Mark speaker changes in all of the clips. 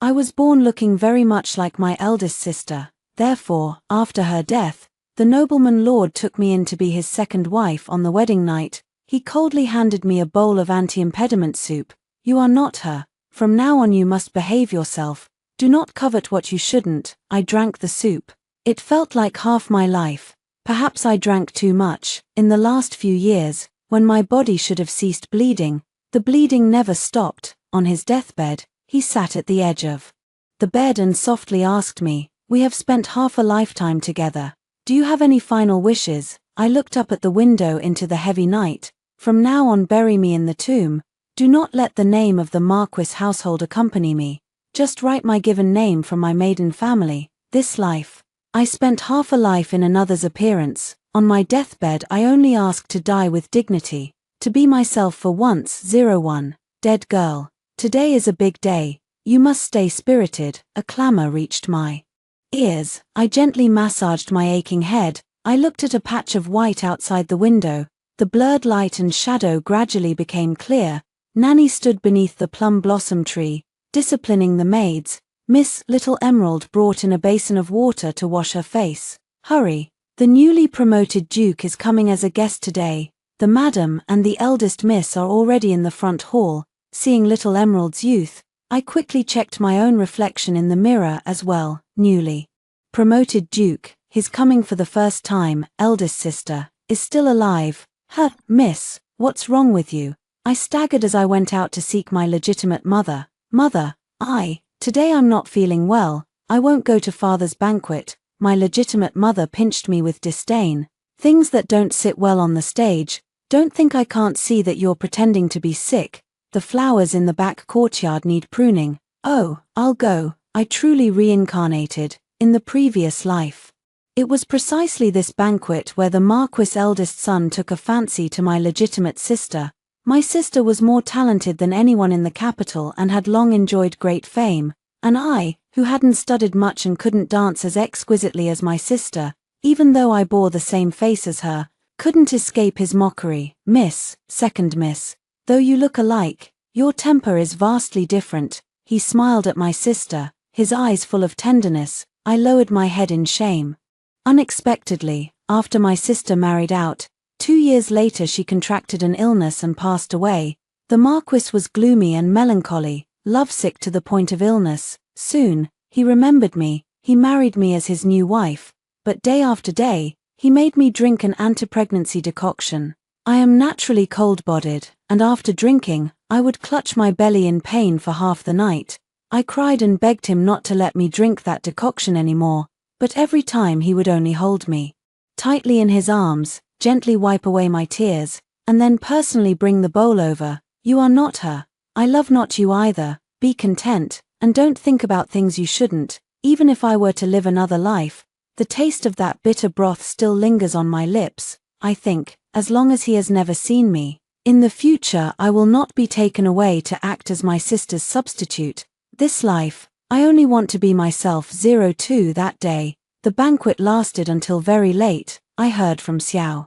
Speaker 1: I was born looking very much like my eldest sister, therefore, after her death, the nobleman lord took me in to be his second wife on the wedding night. He coldly handed me a bowl of anti-impediment soup. You are not her. From now on you must behave yourself. Do not covet what you shouldn't. I drank the soup. It felt like half my life. Perhaps I drank too much. In the last few years, when my body should have ceased bleeding, the bleeding never stopped. On his deathbed, he sat at the edge of the bed and softly asked me, "We have spent half a lifetime together. Do you have any final wishes?" I looked up at the window into the heavy night. "From now on bury me in the tomb. Do not let the name of the Marquis household accompany me. Just write my given name from my maiden family. This life. I spent half a life in another's appearance. On my deathbed I only ask to die with dignity. To be myself for once. 01. Dead girl. Today is a big day. You must stay spirited." A clamor reached my ears. I gently massaged my aching head. I looked at a patch of white outside the window. The blurred light and shadow gradually became clear. Nanny stood beneath the plum blossom tree, disciplining the maids. Miss Little Emerald brought in a basin of water to wash her face. "Hurry. The newly promoted Duke is coming as a guest today. The madam and the eldest miss are already in the front hall." Seeing Little Emerald's youth, I quickly checked my own reflection in the mirror as well. Newly promoted Duke, he's coming for the first time. Eldest sister, is still alive. Miss, what's wrong with you?" I staggered as I went out to seek my legitimate mother. "Mother, today I'm not feeling well. I won't go to father's banquet." My legitimate mother pinched me with disdain. "Things that don't sit well on the stage. Don't think I can't see that you're pretending to be sick. The flowers in the back courtyard need pruning." "Oh, I'll go." I truly reincarnated, in the previous life. It was precisely this banquet where the Marquis' eldest son took a fancy to my legitimate sister. My sister was more talented than anyone in the capital and had long enjoyed great fame, and I, who hadn't studied much and couldn't dance as exquisitely as my sister, even though I bore the same face as her, couldn't escape his mockery. "Miss, second miss, though you look alike, your temper is vastly different." He smiled at my sister, his eyes full of tenderness. I lowered my head in shame. Unexpectedly, after my sister married out, 2 years later she contracted an illness and passed away. The Marquis was gloomy and melancholy, lovesick to the point of illness. Soon, he remembered me. He married me as his new wife, but day after day, he made me drink an anti-pregnancy decoction. I am naturally cold-bodied, and after drinking, I would clutch my belly in pain for half the night. I cried and begged him not to let me drink that decoction anymore, but every time he would only hold me tightly in his arms, gently wipe away my tears, and then personally bring the bowl over. "You are not her. I love not you either. Be content, and don't think about things you shouldn't. Even if I were to live another life, the taste of that bitter broth still lingers on my lips. I think, as long as he has never seen me, in the future I will not be taken away to act as my sister's substitute. This life, I only want to be myself." 02 That day, the banquet lasted until very late. I heard from Xiao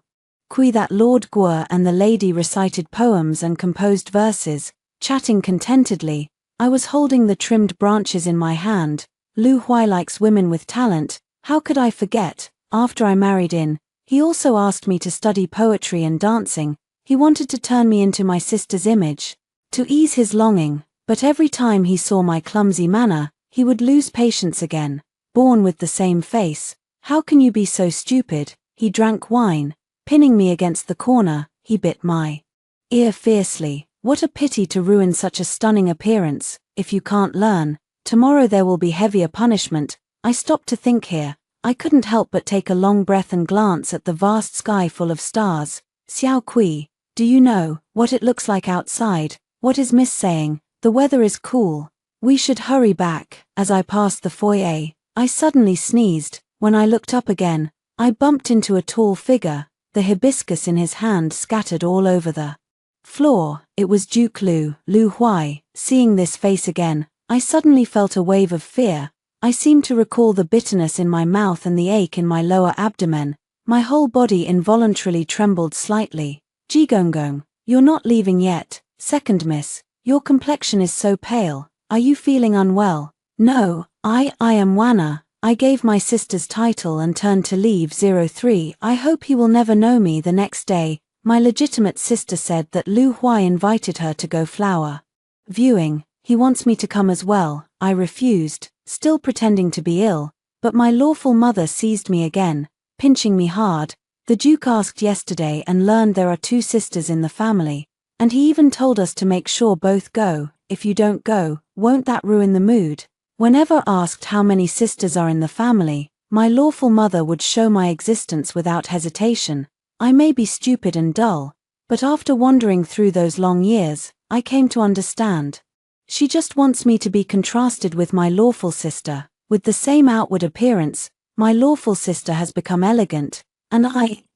Speaker 1: Kui that Lord Guo and the lady recited poems and composed verses, chatting contentedly. I was holding the trimmed branches in my hand. Lu Huai likes women with talent. How could I forget? After I married in, he also asked me to study poetry and dancing. He wanted to turn me into my sister's image, to ease his longing, but every time he saw my clumsy manner, he would lose patience again. "Born with the same face. How can you be so stupid?" He drank wine. Pinning me against the corner, he bit my ear fiercely. "What a pity to ruin such a stunning appearance. If you can't learn, tomorrow there will be heavier punishment." I stopped to think here. I couldn't help but take a long breath and glance at the vast sky full of stars. "Xiao Kui, do you know what it looks like outside?" "What is Miss saying?" "The weather is cool. We should hurry back." As I passed the foyer, I suddenly sneezed. When I looked up again, I bumped into a tall figure, the hibiscus in his hand scattered all over the floor. It was Duke Lu Huai. Seeing this face again, I suddenly felt a wave of fear. I seemed to recall the bitterness in my mouth and the ache in my lower abdomen. My whole body involuntarily trembled slightly. "Jigongong, you're not leaving yet. Second miss, your complexion is so pale. Are you feeling unwell?" No, I am Wana. I gave my sister's title and turned to leave. 03. I hope he will never know me. The next day, my legitimate sister said that Lu Huai invited her to go flower viewing. He wants me to come as well. I refused, still pretending to be ill, but my lawful mother seized me again, pinching me hard. The Duke asked yesterday and learned there are 2 sisters in the family, and he even told us to make sure both go. If you don't go, won't that ruin the mood? Whenever asked how many sisters are in the family, my lawful mother would show my existence without hesitation. I may be stupid and dull, but after wandering through those long years, I came to understand. She just wants me to be contrasted with my lawful sister. With the same outward appearance, my lawful sister has become elegant, and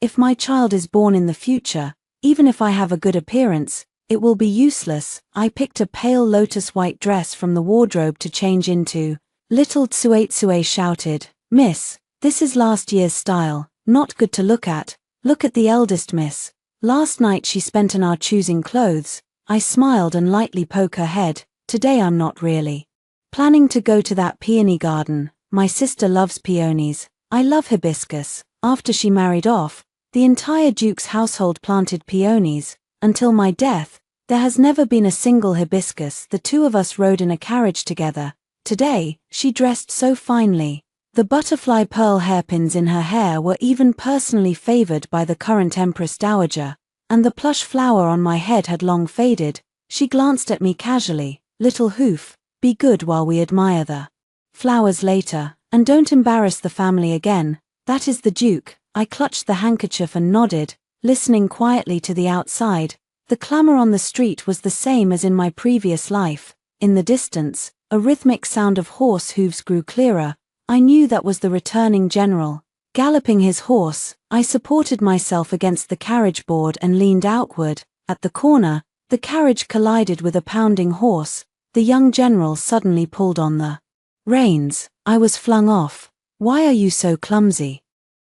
Speaker 1: if my child is born in the future, even if I have a good appearance, it will be useless. I picked a pale lotus white dress from the wardrobe to change into. Little Tsuetsue shouted, "Miss, this is last year's style, not good to look at. Look at the eldest miss. Last night she spent an hour choosing clothes." I smiled and lightly poked her head. Today I'm not really planning to go to that peony garden. My sister loves peonies. I love hibiscus. After she married off, the entire Duke's household planted peonies. Until my death, there has never been a single hibiscus. The 2 of us rode in a carriage together. Today, she dressed so finely. The butterfly pearl hairpins in her hair were even personally favored by the current Empress Dowager, and the plush flower on my head had long faded. She glanced at me casually. "Little hoof, be good while we admire the flowers later, and don't embarrass the family again. That is the Duke." I clutched the handkerchief and nodded, listening quietly to the outside. The clamor on the street was the same as in my previous life. In the distance, a rhythmic sound of horse hooves grew clearer. I knew that was the returning general. Galloping his horse, I supported myself against the carriage board and leaned outward. At the corner, the carriage collided with a pounding horse. The young general suddenly pulled on the reins. I was flung off. "Why are you so clumsy?"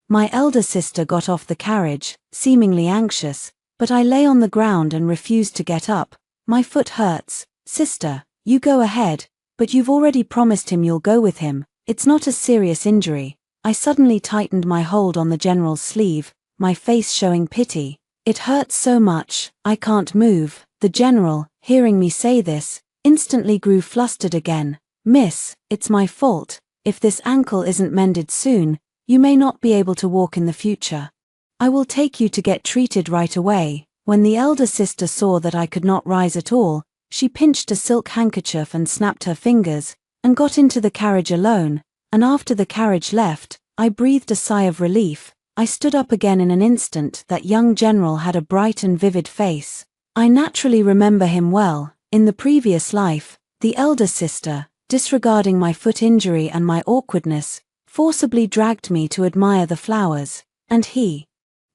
Speaker 1: My elder sister got off the carriage, seemingly anxious, but I lay on the ground and refused to get up. "My foot hurts." "Sister, you go ahead, but you've already promised him you'll go with him. It's not a serious injury." I suddenly tightened my hold on the general's sleeve, my face showing pity. "It hurts so much, I can't move." The general, hearing me say this, instantly grew flustered again. "Miss, it's my fault. If this ankle isn't mended soon, you may not be able to walk in the future. I will take you to get treated right away." When the elder sister saw that I could not rise at all, she pinched a silk handkerchief and snapped her fingers, and got into the carriage alone, and after the carriage left, I breathed a sigh of relief. I stood up again in an instant. That young general had a bright and vivid face. I naturally remember him well. In the previous life, the elder sister, disregarding my foot injury and my awkwardness, forcibly dragged me to admire the flowers, and he,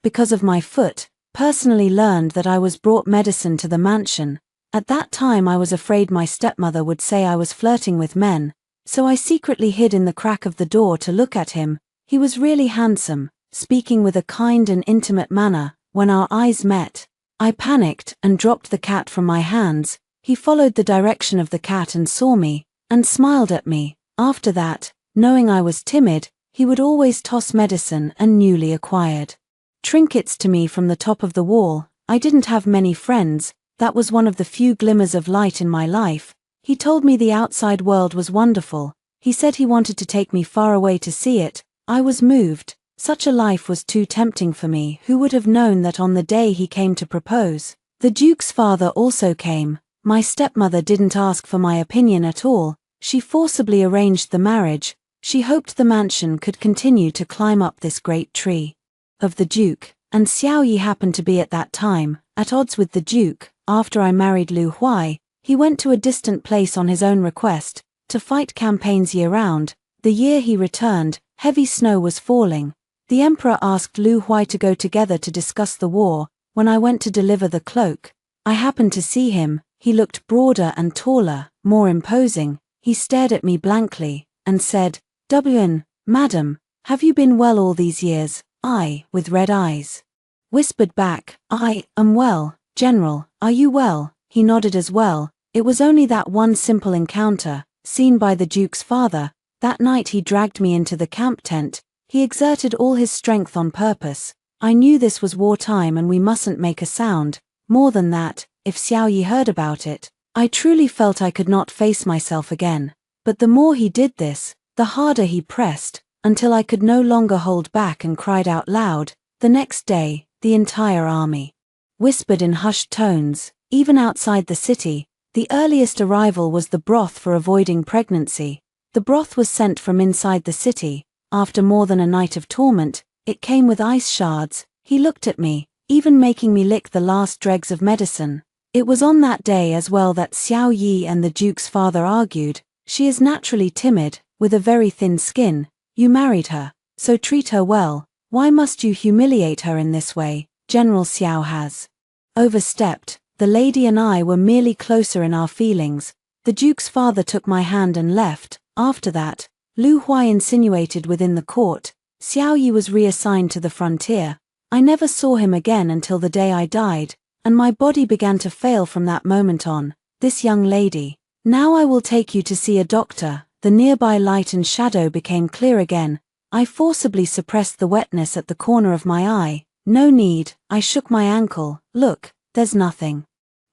Speaker 1: because of my foot, personally learned that I was brought medicine to the mansion. At that time I was afraid my stepmother would say I was flirting with men, so I secretly hid in the crack of the door to look at him. He was really handsome, speaking with a kind and intimate manner. When our eyes met, I panicked and dropped the cat from my hands. He followed the direction of the cat and saw me, and smiled at me. After that, knowing I was timid, he would always toss medicine and newly acquired trinkets to me from the top of the wall. I didn't have many friends. That was one of the few glimmers of light in my life. He told me the outside world was wonderful. He said he wanted to take me far away to see it. I was moved. Such a life was too tempting for me. Who would have known that on the day he came to propose? The Duke's father also came. My stepmother didn't ask for my opinion at all. She forcibly arranged the marriage. She hoped the mansion could continue to climb up this great tree of the Duke, and Xiao Yi happened to be at that time at odds with the Duke. After I married Lu Huai, he went to a distant place on his own request, to fight campaigns year-round. The year he returned, heavy snow was falling. The emperor asked Lu Huai to go together to discuss the war. When I went to deliver the cloak, I happened to see him. He looked broader and taller, more imposing. He stared at me blankly, and said, "Wn, madam, have you been well all these years?" I, with red eyes, whispered back, "I am well, General, are you well?" He nodded as well. It was only that one simple encounter. seen by the Duke's father. That night he dragged me into the camp tent. He exerted all his strength on purpose. I knew this was wartime and we mustn't make a sound. More than that, if Xiao Yi heard about it, I truly felt I could not face myself again. But the more he did this, the harder he pressed, until I could no longer hold back and cried out loud. The next day, the entire army whispered in hushed tones, even outside the city. The earliest arrival was the broth for avoiding pregnancy. The broth was sent from inside the city. After more than a night of torment, it came with ice shards. He looked at me, even making me lick the last dregs of medicine. It was on that day as well that Xiao Yi and the Duke's father argued. She is naturally timid, with a very thin skin. You married her, so treat her well. Why must you humiliate her in this way? General Xiao has overstepped. The lady and I were merely closer in our feelings. The Duke's father took my hand and left. After that, Lu Huai insinuated within the court. Xiao Yi was reassigned to the frontier. I never saw him again until the day I died, and my body began to fail from that moment on. This young lady. Now I will take you to see a doctor. The nearby light and shadow became clear again. I forcibly suppressed the wetness at the corner of my eye. No need, I shook my ankle. Look, there's nothing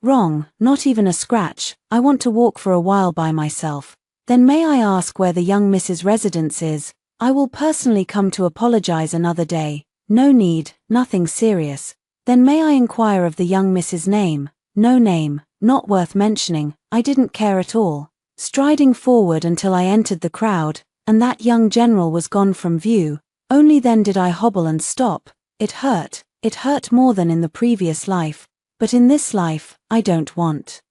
Speaker 1: wrong, not even a scratch. I want to walk for a while by myself. Then may I ask where the young Mrs. residence is? I will personally come to apologize another day. No need, nothing serious. Then may I inquire of the young Mrs. name? No name, not worth mentioning. I didn't care at all. Striding forward until I entered the crowd, and that young general was gone from view. Only then did I hobble and stop. It hurt more than in the previous life. But in this life, I don't want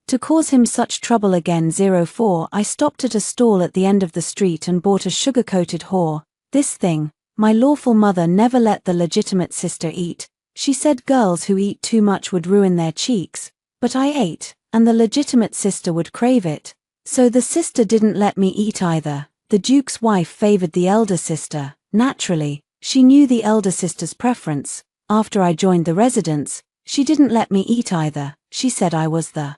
Speaker 1: to cause him such trouble again. 04 I stopped at a stall at the end of the street and bought a sugar-coated whore. This thing, my lawful mother never let the legitimate sister eat. She said girls who eat too much would ruin their cheeks. But I ate, and the legitimate sister would crave it. So the sister didn't let me eat either. The Duke's wife favored the elder sister. Naturally, she knew the elder sister's preference. After I joined the residence, she didn't let me eat either. She said I was the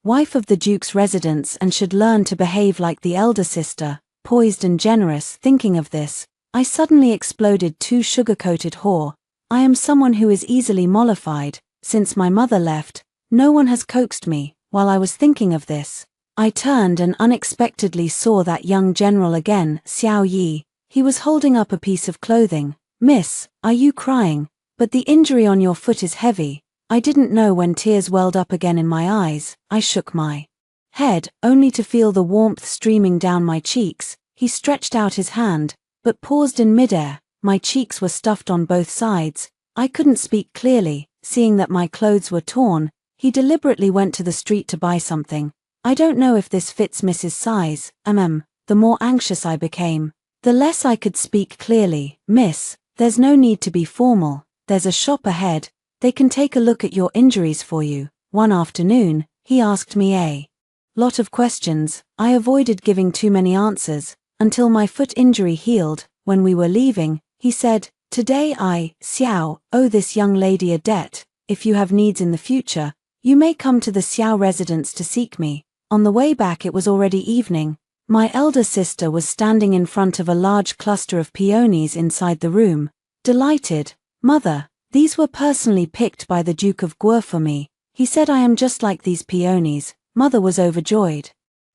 Speaker 1: wife of the Duke's residence and should learn to behave like the elder sister, poised and generous. Thinking of this, I suddenly exploded. Too sugar-coated whore. I am someone who is easily mollified. Since my mother left, no one has coaxed me. While I was thinking of this, I turned and unexpectedly saw that young general again, Xiao Yi. He was holding up a piece of clothing. Miss, are you crying? But the injury on your foot is heavy. I didn't know when tears welled up again in my eyes. I shook my head, only to feel the warmth streaming down my cheeks. He stretched out his hand, but paused in midair. My cheeks were stuffed on both sides. I couldn't speak clearly. Seeing that my clothes were torn, he deliberately went to the street to buy something. I don't know if this fits Mrs. size. The more anxious I became, the less I could speak clearly. Miss, there's no need to be formal. There's a shop ahead. They can take a look at your injuries for you. One afternoon, he asked me a lot of questions. I avoided giving too many answers, until my foot injury healed. When we were leaving, he said, today I, Xiao, owe this young lady a debt. If you have needs in the future, you may come to the Xiao residence to seek me. On the way back it was already evening. My elder sister was standing in front of a large cluster of peonies inside the room. Delighted. Mother, these were personally picked by the Duke of Guo for me. He said I am just like these peonies. Mother was overjoyed.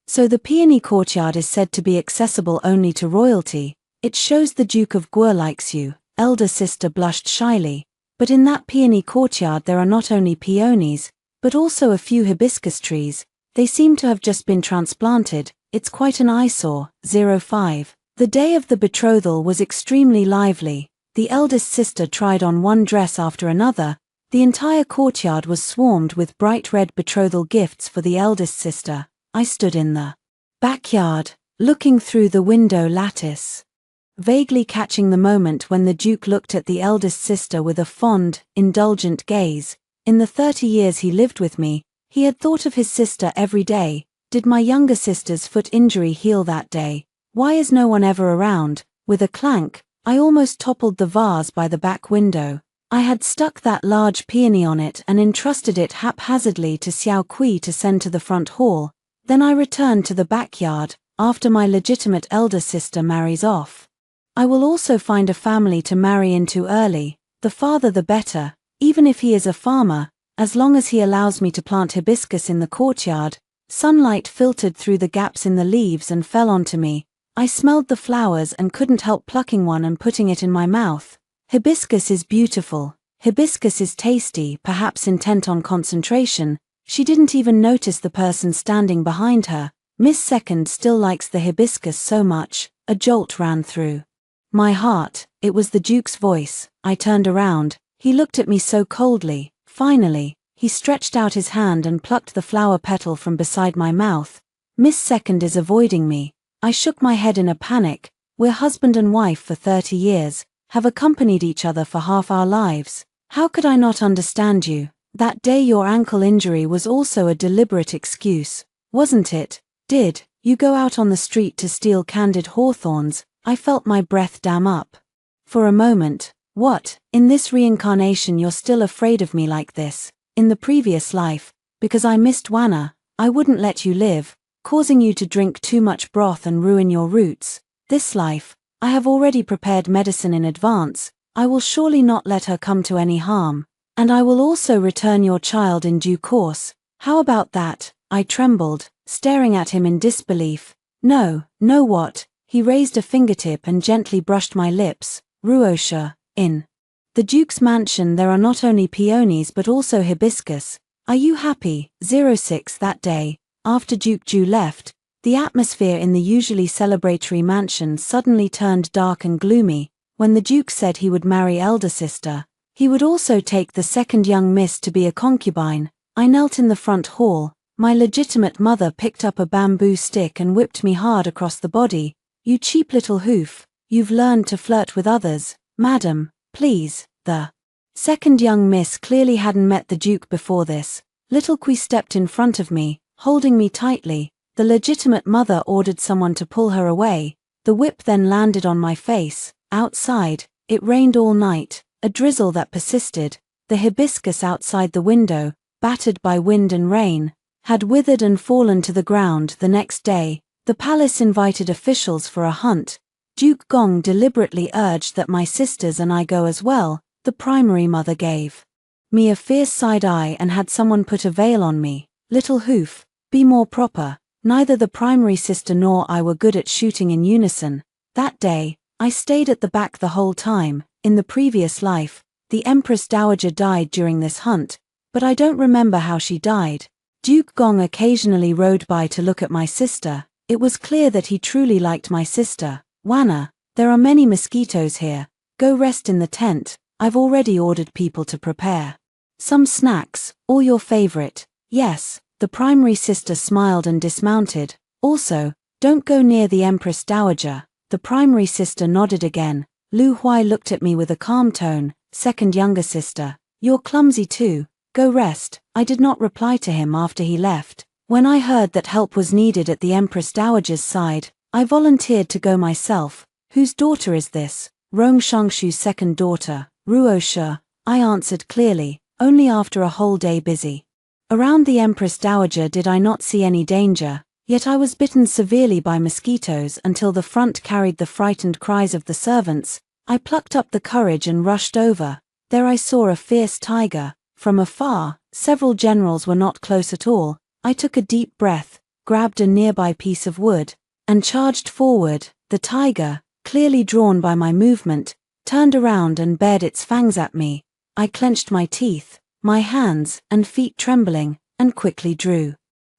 Speaker 1: So the peony courtyard is said to be accessible only to royalty. It shows the Duke of Guo likes you. Elder sister blushed shyly. But in that peony courtyard there are not only peonies, but also a few hibiscus trees. They seem to have just been transplanted. It's quite an eyesore. 05 The day of the betrothal was extremely lively. The eldest sister tried on one dress after another. The entire courtyard was swarmed with bright red betrothal gifts for the eldest sister. I stood in the backyard, looking through the window lattice, vaguely catching the moment when the Duke looked at the eldest sister with a fond, indulgent gaze. In the 30 years he lived with me, he had thought of his sister every day. Did my younger sister's foot injury heal that day? Why is no one ever around? With a clank, I almost toppled the vase by the back window. I had stuck that large peony on it and entrusted it haphazardly to Xiao Kui to send to the front hall. Then I returned to the backyard, after my legitimate elder sister marries off. I will also find a family to marry into early, the farther the better, even if he is a farmer, as long as he allows me to plant hibiscus in the courtyard. Sunlight filtered through the gaps in the leaves and fell onto me. I smelled the flowers and couldn't help plucking one and putting it in my mouth. Hibiscus is beautiful. Hibiscus is tasty, perhaps intent on concentration. She didn't even notice the person standing behind her. Miss Second still likes the hibiscus so much. A jolt ran through my heart. It was the Duke's voice. I turned around. He looked at me so coldly. Finally, he stretched out his hand and plucked the flower petal from beside my mouth. Miss Second is avoiding me. I shook my head in a panic. We're husband and wife for 30 years, have accompanied each other for half our lives. How could I not understand you? That day your ankle injury was also a deliberate excuse, wasn't it? Did you go out on the street to steal candied hawthorns? I felt my breath dam up. For a moment, what, in this reincarnation you're still afraid of me like this? In the previous life, because I missed Wana, I wouldn't let you live, causing you to drink too much broth and ruin your roots. This life, I have already prepared medicine in advance. I will surely not let her come to any harm. And I will also return your child in due course. How about that? I trembled, staring at him in disbelief. No, what? He raised a fingertip and gently brushed my lips. Ruosha, in the Duke's mansion there are not only peonies but also hibiscus. Are you happy? 06 That day, after Duke Ju left, the atmosphere in the usually celebratory mansion suddenly turned dark and gloomy. When the Duke said he would marry elder sister, he would also take the second young miss to be a concubine. I knelt in the front hall. My legitimate mother picked up a bamboo stick and whipped me hard across the body. You cheap little hoof, you've learned to flirt with others. Madam, please. The second young miss clearly hadn't met the Duke before this. Little Qui stepped in front of me, holding me tightly. The legitimate mother ordered someone to pull her away. The whip then landed on my face. Outside, it rained all night, a drizzle that persisted. The hibiscus outside the window, battered by wind and rain, had withered and fallen to the ground. The next day, the palace invited officials for a hunt. Duke Gong deliberately urged that my sisters and I go as well. The primary mother gave me a fierce side eye and had someone put a veil on me. Little hoof, be more proper. Neither the primary sister nor I were good at shooting in unison. That day, I stayed at the back the whole time. In the previous life, the Empress Dowager died during this hunt, but I don't remember how she died. Duke Gong occasionally rode by to look at my sister. It was clear that he truly liked my sister. Wana, there are many mosquitoes here. Go rest in the tent. I've already ordered people to prepare some snacks, all your favorite. Yes, the primary sister smiled and dismounted. Also, don't go near the Empress Dowager. The primary sister nodded again. Lu Huai looked at me with a calm tone. Second younger sister, you're clumsy too. Go rest. I did not reply to him after he left. When I heard that help was needed at the Empress Dowager's side, I volunteered to go myself. Whose daughter is this? Rong Shangshu's second daughter, Ruosha, I answered clearly, only after a whole day busy around the Empress Dowager did I not see any danger, yet I was bitten severely by mosquitoes until the front carried the frightened cries of the servants. I plucked up the courage and rushed over. There I saw a fierce tiger. From afar, several generals were not close at all. I took a deep breath, grabbed a nearby piece of wood, and charged forward. The tiger, clearly drawn by my movement, turned around and bared its fangs at me. I clenched my teeth, my hands and feet trembling, and quickly drew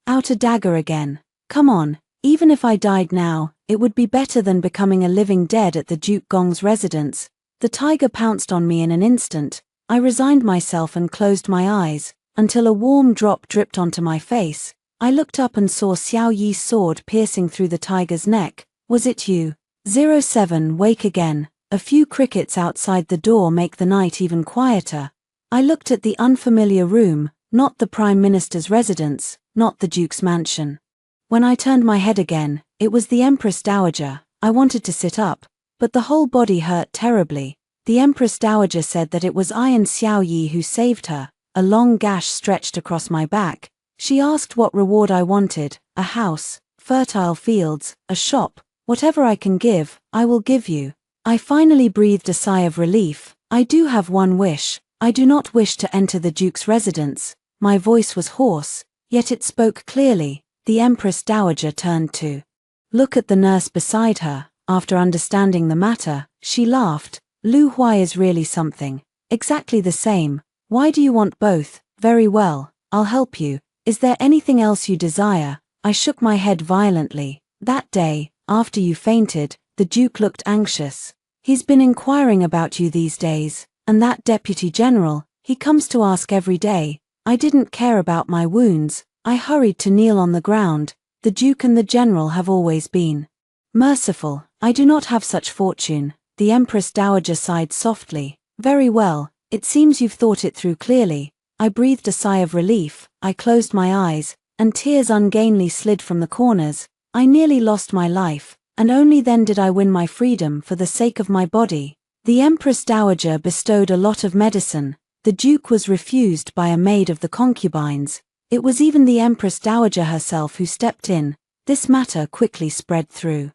Speaker 1: out a dagger again. Come on, even if I died now, it would be better than becoming a living dead at the Duke Gong's residence. The tiger pounced on me in an instant. I resigned myself and closed my eyes, until a warm drop dripped onto my face. I looked up and saw Xiao Yi's sword piercing through the tiger's neck. Was it you? 07 Wake again. A few crickets outside the door make the night even quieter. I looked at the unfamiliar room, not the Prime Minister's residence, not the Duke's mansion. When I turned my head again, it was the Empress Dowager. I wanted to sit up, but the whole body hurt terribly. The Empress Dowager said that it was I and Xiao Yi who saved her. A long gash stretched across my back. She asked what reward I wanted. A house, fertile fields, a shop, whatever I can give, I will give you. I finally breathed a sigh of relief. I do have one wish. I do not wish to enter the Duke's residence. My voice was hoarse, yet it spoke clearly. The Empress Dowager turned to look at the nurse beside her. After understanding the matter, she laughed. Lu Huai is really something. Exactly the same. Why do you want both? Very well, I'll help you. Is there anything else you desire? I shook my head violently. That day, after you fainted, the Duke looked anxious. He's been inquiring about you these days, and that Deputy General, he comes to ask every day. I didn't care about my wounds. I hurried to kneel on the ground. The Duke and the General have always been merciful. I do not have such fortune. The Empress Dowager sighed softly. Very well, it seems you've thought it through clearly. I breathed a sigh of relief. I closed my eyes, and tears ungainly slid from the corners. I nearly lost my life, and only then did I win my freedom for the sake of my body. The Empress Dowager bestowed a lot of medicine. The Duke was refused by a maid of the concubines. It was even the Empress Dowager herself who stepped in. This matter quickly spread through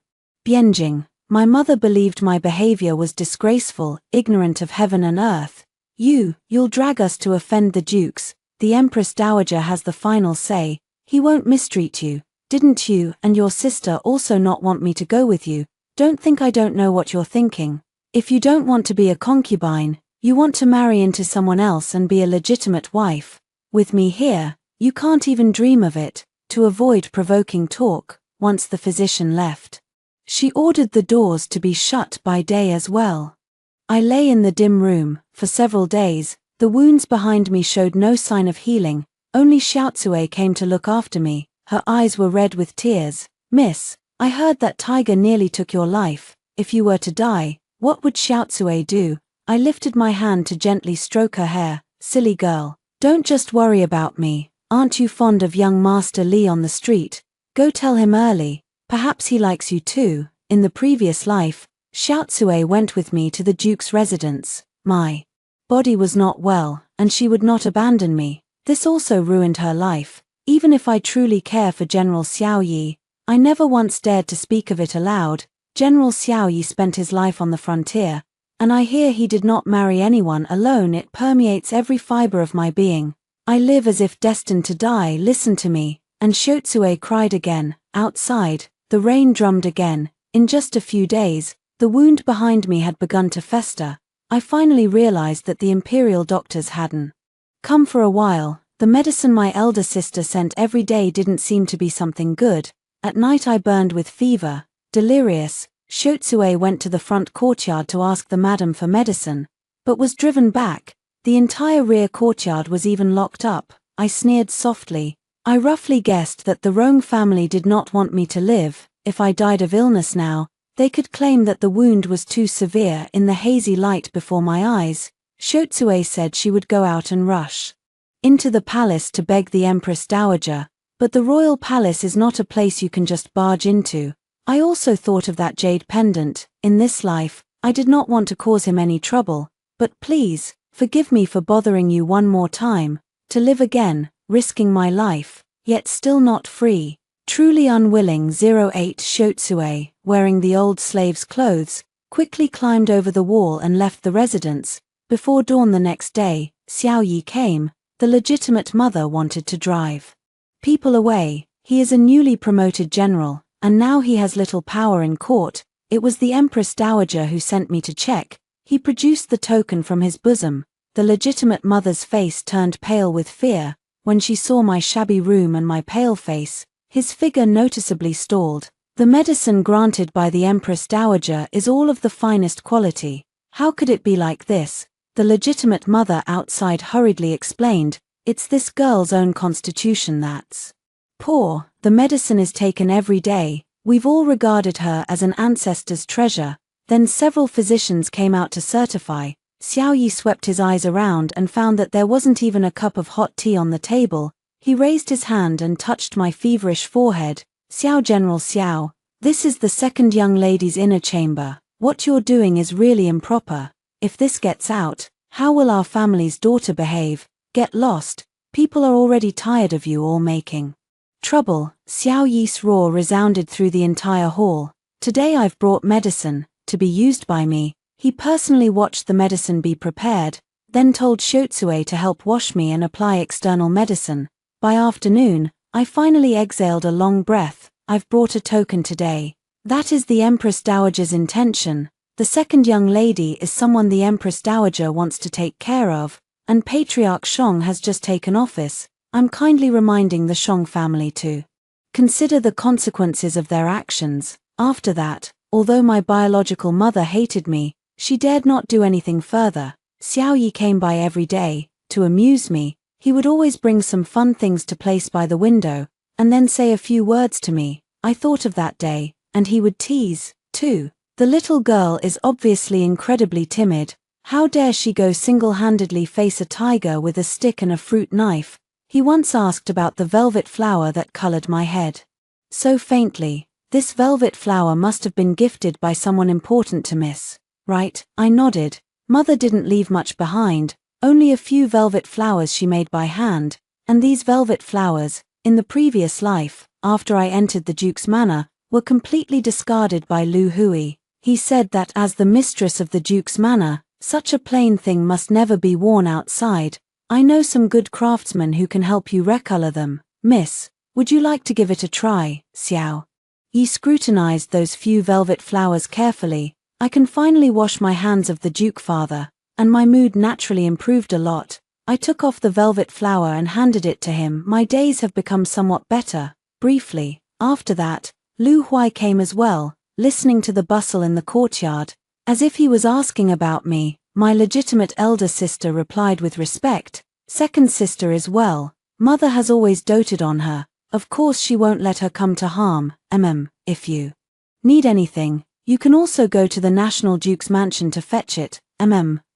Speaker 1: Bianjing. My mother believed my behavior was disgraceful, ignorant of heaven and earth. You'll drag us to offend the Dukes. The Empress Dowager has the final say. He won't mistreat you. Didn't you and your sister also not want me to go with you? Don't think I don't know what you're thinking. If you don't want to be a concubine, you want to marry into someone else and be a legitimate wife. With me here, you can't even dream of it. To avoid provoking talk, once the physician left, she ordered the doors to be shut by day as well. I lay in the dim room. For several days, the wounds behind me showed no sign of healing. Only Xiaotsue came to look after me. Her eyes were red with tears. Miss, I heard that tiger nearly took your life. If you were to die, what would Xiaotsue do? I lifted my hand to gently stroke her hair. Silly girl, don't just worry about me. Aren't you fond of young Master Li on the street? Go tell him early. Perhaps he likes you too. In the previous life, Xiaotsue went with me to the Duke's residence. My body was not well, and she would not abandon me. This also ruined her life. Even if I truly care for General Xiao Yi, I never once dared to speak of it aloud. General Xiao Yi spent his life on the frontier, and I hear he did not marry anyone alone. It permeates every fiber of my being. I live as if destined to die. Listen to me. And Xiaotsue cried again. Outside, the rain drummed again. In just a few days, the wound behind me had begun to fester. I finally realized that the imperial doctors hadn't come for a while. The medicine my elder sister sent every day didn't seem to be something good. At night I burned with fever. Delirious, Xiaotsue went to the front courtyard to ask the madam for medicine, but was driven back. The entire rear courtyard was even locked up. I sneered softly. I roughly guessed that the Rong family did not want me to live. If I died of illness now, they could claim that the wound was too severe. In the hazy light before my eyes, Xiaotsue said she would go out and rush into the palace to beg the Empress Dowager, but the royal palace is not a place you can just barge into. I also thought of that jade pendant. In this life, I did not want to cause him any trouble, but please, forgive me for bothering you one more time. To live again, risking my life, yet still not free. Truly unwilling. 08 Xiaotsue, wearing the old slave's clothes, quickly climbed over the wall and left the residence. Before dawn the next day, Xiao Yi came. The legitimate mother wanted to drive people away. He is a newly promoted general, and now he has little power in court. It was the Empress Dowager who sent me to check. He produced the token from his bosom. The legitimate mother's face turned pale with fear. When she saw my shabby room and my pale face, his figure noticeably stalled. The medicine granted by the Empress Dowager is all of the finest quality. How could it be like this? The legitimate mother outside hurriedly explained, it's this girl's own constitution that's poor. The medicine is taken every day. We've all regarded her as an ancestor's treasure. Then several physicians came out to certify. Xiao Yi swept his eyes around and found that there wasn't even a cup of hot tea on the table. He raised his hand and touched my feverish forehead. Xiao General Xiao, this is the second young lady's inner chamber. What you're doing is really improper. If this gets out, how will our family's daughter behave? Get lost. People are already tired of you all making Trouble, Xiao Yi's roar resounded through the entire hall. Today I've brought medicine, to be used by me. He personally watched the medicine be prepared, then told Shotsue to help wash me and apply external medicine. By afternoon, I finally exhaled a long breath. I've brought a token today. That is the Empress Dowager's intention. The second young lady is someone the Empress Dowager wants to take care of, and Patriarch Shong has just taken office. I'm kindly reminding the Shong family to consider the consequences of their actions. After that, although my biological mother hated me, she dared not do anything further. Xiao Yi came by every day, to amuse me. He would always bring some fun things to place by the window, and then say a few words to me. I thought of that day, and he would tease, too. The little girl is obviously incredibly timid. How dare she go single-handedly face a tiger with a stick and a fruit knife? He once asked about the velvet flower that colored my head so faintly. This velvet flower must have been gifted by someone important to Miss, right? I nodded. Mother didn't leave much behind, only a few velvet flowers she made by hand, and these velvet flowers, in the previous life, after I entered the Duke's manor, were completely discarded by Lu Hui. He said that as the mistress of the Duke's manor, such a plain thing must never be worn outside. I know some good craftsmen who can help you recolor them. Miss, would you like to give it a try, Xiao? Yi scrutinized those few velvet flowers carefully. I can finally wash my hands of the Duke father, and my mood naturally improved a lot. I took off the velvet flower and handed it to him. My days have become somewhat better. Briefly, after that, Lu Hui came as well, listening to the bustle in the courtyard. As if he was asking about me, my legitimate elder sister replied with respect. Second sister as well. Mother has always doted on her. Of course she won't let her come to harm. If you need anything, you can also go to the National Duke's mansion to fetch it.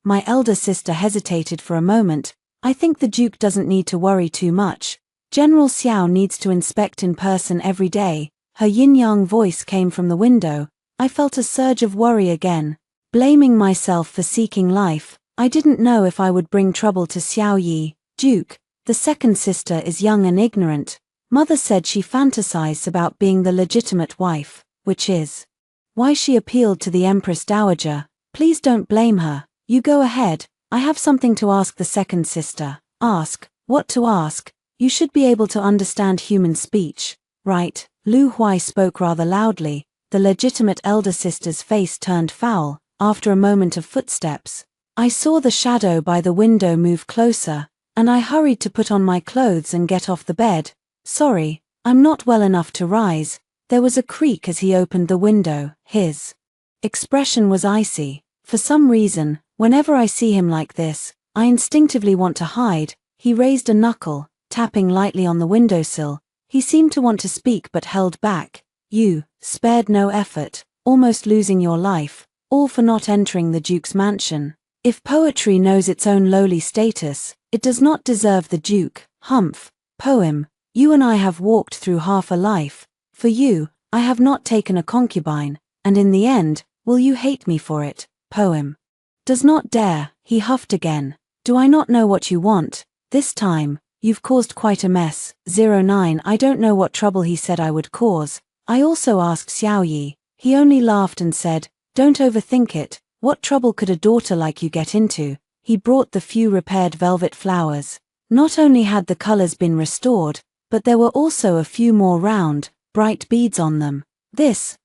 Speaker 1: My elder sister hesitated for a moment. I think the Duke doesn't need to worry too much. General Xiao needs to inspect in person every day. Her yin-yang voice came from the window. I felt a surge of worry again. Blaming myself for seeking life, I didn't know if I would bring trouble to Xiao Yi. Duke, the second sister is young and ignorant. Mother said she fantasizes about being the legitimate wife, which is why she appealed to the Empress Dowager. Please don't blame her. You go ahead. I have something to ask the second sister. Ask. What to ask? You should be able to understand human speech, right? Lu Hui spoke rather loudly. The legitimate elder sister's face turned foul. After a moment of footsteps, I saw the shadow by the window move closer, and I hurried to put on my clothes and get off the bed. Sorry, I'm not well enough to rise. There was a creak as he opened the window. His expression was icy. For some reason, whenever I see him like this, I instinctively want to hide. He raised a knuckle, tapping lightly on the windowsill. He seemed to want to speak but held back. You spared no effort, almost losing your life, all for not entering the Duke's mansion. If poetry knows its own lowly status, it does not deserve the Duke. Humph. Poem. You and I have walked through half a life. For you, I have not taken a concubine, and in the end, will you hate me for it? Poem. Does not dare, he huffed again. Do I not know what you want? This time, you've caused quite a mess. 09 I don't know what trouble he said I would cause. I also asked Xiao Yi. He only laughed and said, don't overthink it. What trouble could a daughter like you get into? He brought the few repaired velvet flowers. Not only had the colors been restored, but there were also a few more round, bright beads on them.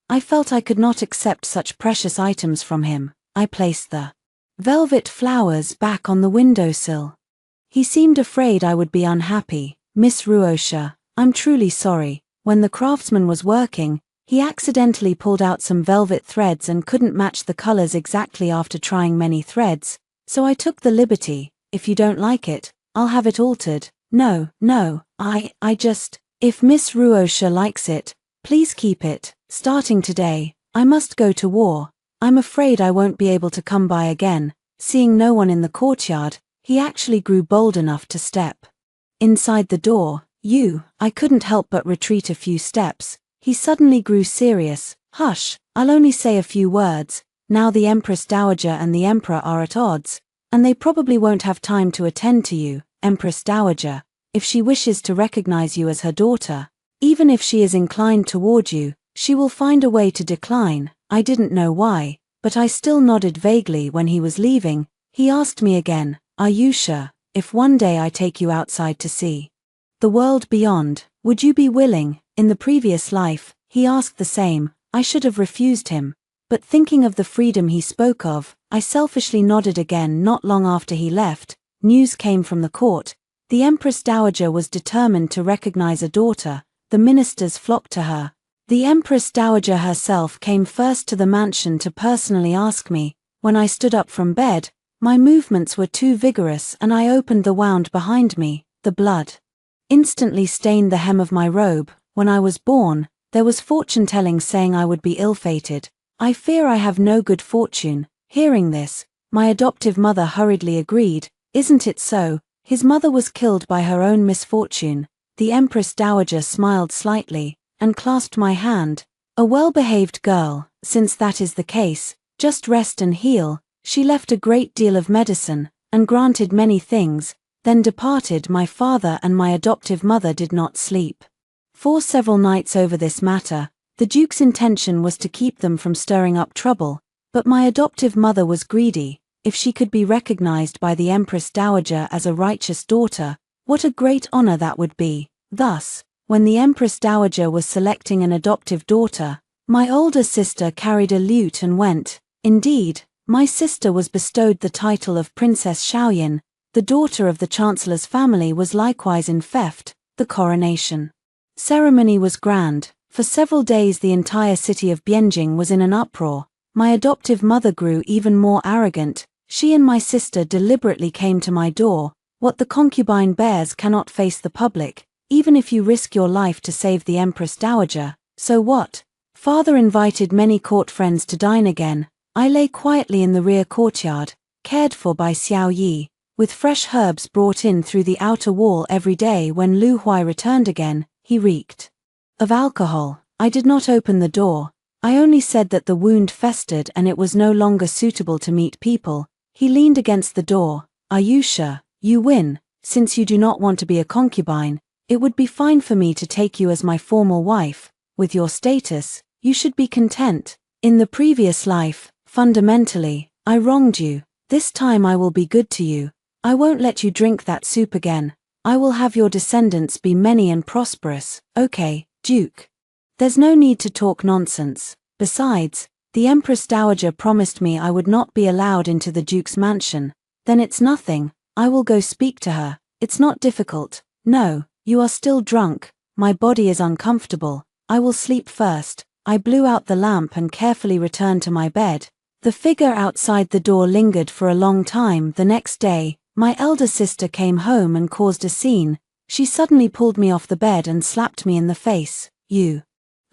Speaker 1: I felt I could not accept such precious items from him. I placed the velvet flowers back on the windowsill. He seemed afraid I would be unhappy. Miss Ruosha, I'm truly sorry. When the craftsman was working, he accidentally pulled out some velvet threads and couldn't match the colors exactly after trying many threads, so I took the liberty. If you don't like it, I'll have it altered. No, if Miss Ruosha likes it, please keep it. Starting today, I must go to war. I'm afraid I won't be able to come by again. Seeing no one in the courtyard, he actually grew bold enough to step inside the door. I couldn't help but retreat a few steps. He suddenly grew serious. Hush, I'll only say a few words. Now the Empress Dowager and the Emperor are at odds, and they probably won't have time to attend to you. Empress Dowager, if she wishes to recognize you as her daughter, Even if she is inclined toward you, she will find a way to decline. I didn't know why, but I still nodded vaguely. When he was leaving, he asked me again, "Are you sure, if one day I take you outside to see the world beyond, would you be willing?" In the previous life, he asked the same. I should have refused him, but thinking of the freedom he spoke of, I selfishly nodded again. Not long after he left, news came from the court. The Empress Dowager was determined to recognize a daughter. The ministers flocked to her. The Empress Dowager herself came first to the mansion to personally ask me. When I stood up from bed, my movements were too vigorous and I opened the wound behind me. The blood instantly stained the hem of my robe. When I was born, there was fortune-telling saying I would be ill-fated. I fear I have no good fortune. Hearing this, my adoptive mother hurriedly agreed. Isn't it so? His mother was killed by her own misfortune. The Empress Dowager smiled slightly and clasped my hand. A well-behaved girl. Since that is the case, just rest and heal. She left a great deal of medicine and granted many things, then departed. My father and my adoptive mother did not sleep for several nights over this matter. The Duke's intention was to keep them from stirring up trouble, but my adoptive mother was greedy. If she could be recognized by the Empress Dowager as a righteous daughter, what a great honor that would be. Thus, when the Empress Dowager was selecting an adoptive daughter, my older sister carried a lute and went. Indeed, my sister was bestowed the title of Princess Shaoyin. The daughter of the Chancellor's family was likewise in Feft. The coronation ceremony was grand. For several days the entire city of Bianjing was in an uproar. My adoptive mother grew even more arrogant. She and my sister deliberately came to my door. What the concubine bears cannot face the public, even if you risk your life to save the Empress Dowager. So what? Father invited many court friends to dine again. I lay quietly in the rear courtyard, cared for by Xiao Yi, with fresh herbs brought in through the outer wall every day. When Lu Huai returned again, he reeked of alcohol. I did not open the door. I only said that the wound festered and it was no longer suitable to meet people. He leaned against the door. Are you sure? You win. Since you do not want to be a concubine, it would be fine for me to take you as my formal wife. With your status, you should be content. In the previous life, fundamentally, I wronged you. This time I will be good to you. I won't let you drink that soup again. I will have your descendants be many and prosperous. Okay, Duke. There's no need to talk nonsense. Besides, the Empress Dowager promised me I would not be allowed into the Duke's mansion. Then it's nothing. I will go speak to her. It's not difficult. No, you are still drunk. My body is uncomfortable. I will sleep first. I blew out the lamp and carefully returned to my bed. The figure outside the door lingered for a long time. The next day, my elder sister came home and caused a scene. She suddenly pulled me off the bed and slapped me in the face. You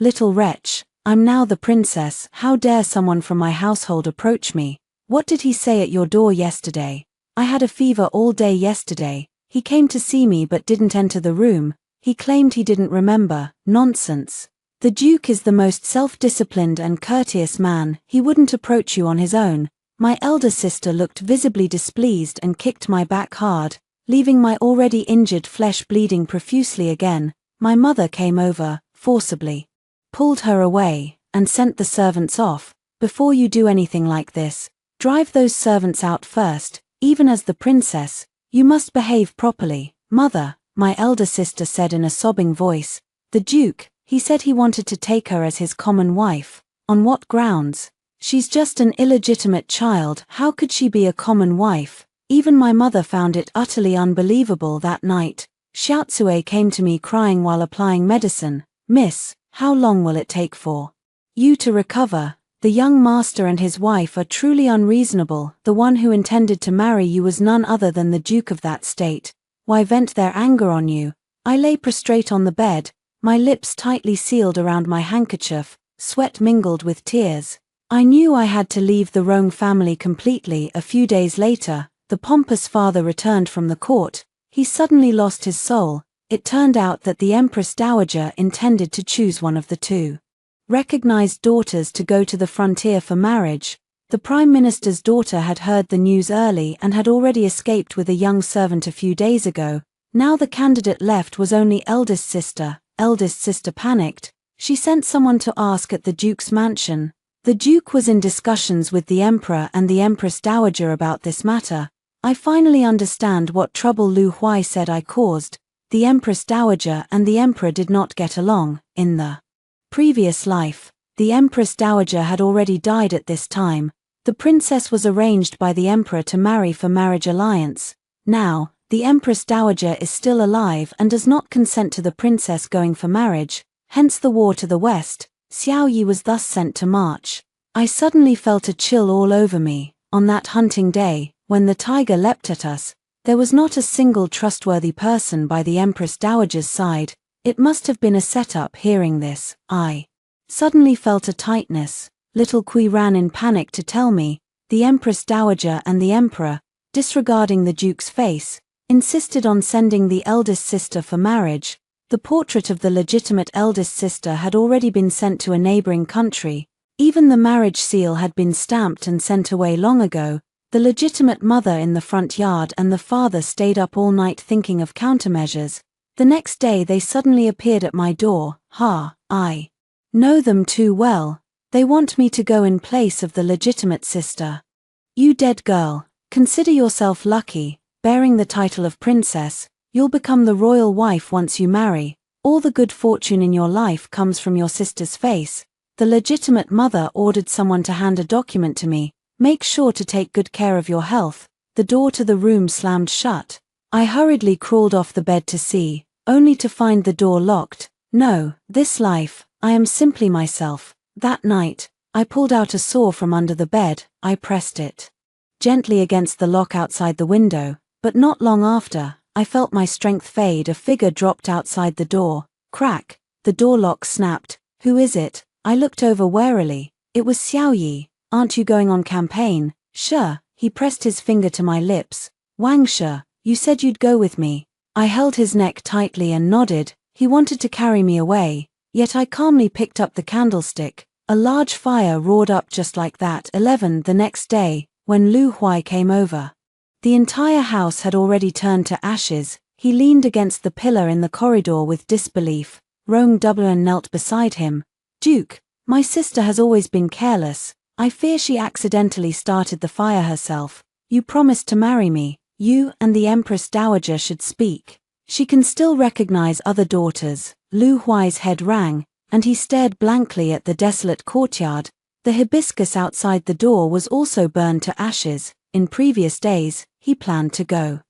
Speaker 1: little wretch, I'm now the princess. How dare someone from my household approach me? What did he say at your door yesterday? I had a fever all day yesterday. He came to see me but didn't enter the room. He claimed he didn't remember. Nonsense. The Duke is the most self-disciplined and courteous man. He wouldn't approach you on his own. My elder sister looked visibly displeased and kicked my back hard, leaving my already injured flesh bleeding profusely again. My mother came over, forcibly pulled her away, and sent the servants off. Before you do anything like this, drive those servants out first. Even as the princess, you must behave properly. Mother, my elder sister said in a sobbing voice. The Duke, he said he wanted to take her as his common wife. On what grounds? She's just an illegitimate child. How could she be a common wife? Even my mother found it utterly unbelievable. That night, Xiaotsue came to me crying while applying medicine. Miss, how long will it take for you to recover? The young master and his wife are truly unreasonable. The one who intended to marry you was none other than the Duke of that state. Why vent their anger on you? I lay prostrate on the bed, my lips tightly sealed around my handkerchief, sweat mingled with tears. I knew I had to leave the Rong family completely. A few days later, the pompous father returned from the court. He suddenly lost his soul. It turned out that the Empress Dowager intended to choose one of the two recognized daughters to go to the frontier for marriage. The Prime Minister's daughter had heard the news early and had already escaped with a young servant a few days ago. Now the candidate left was only eldest sister. eldest sister panicked. She sent someone to ask at the Duke's mansion. The Duke was in discussions with the Emperor and the Empress Dowager about this matter. I finally understand what trouble Lu Huai said I caused. The Empress Dowager and the Emperor did not get along. In the previous life, the Empress Dowager had already died at this time. The princess was arranged by the Emperor to marry for marriage alliance. Now, the Empress Dowager is still alive and does not consent to the princess going for marriage, hence the war to the west. Xiao Yi was thus sent to march. I suddenly felt a chill all over me. On that hunting day, when the tiger leapt at us, there was not a single trustworthy person by the Empress Dowager's side. It must have been a setup. Hearing this, I suddenly felt a tightness. Little Kui ran in panic to tell me. The Empress Dowager and the Emperor, disregarding the Duke's face, insisted on sending the eldest sister for marriage. The portrait of the legitimate eldest sister had already been sent to a neighboring country. Even the marriage seal had been stamped and sent away long ago. The legitimate mother in the front yard and the father stayed up all night thinking of countermeasures. The next day they suddenly appeared at my door. I know them too well. They want me to go in place of the legitimate sister. You dead girl, consider yourself lucky, bearing the title of princess. You'll become the royal wife once you marry. All the good fortune in your life comes from your sister's face. The legitimate mother ordered someone to hand a document to me. Make sure to take good care of your health. The door to the room slammed shut. I hurriedly crawled off the bed to see, only to find the door locked. No, this life, I am simply myself. That night, I pulled out a saw from under the bed. I pressed it gently against the lock outside the window, but not long after, I felt my strength fade. A figure dropped outside the door. Crack, the door lock snapped. Who is it? I looked over warily. It was Xiao Yi. Aren't you going on campaign? Sure. He pressed his finger to my lips. Wang Shi, you said you'd go with me. I held his neck tightly and nodded. He wanted to carry me away, yet I calmly picked up the candlestick. A large fire roared up just like that. 11. The next day, when Lu Huai came over, the entire house had already turned to ashes. He leaned against the pillar in the corridor with disbelief. Rong Dublin knelt beside him. Duke, my sister has always been careless. I fear she accidentally started the fire herself. You promised to marry me. You and the Empress Dowager should speak. She can still recognize other daughters. Lu Huai's head rang, and he stared blankly at the desolate courtyard. The hibiscus outside the door was also burned to ashes. In previous days, he planned to go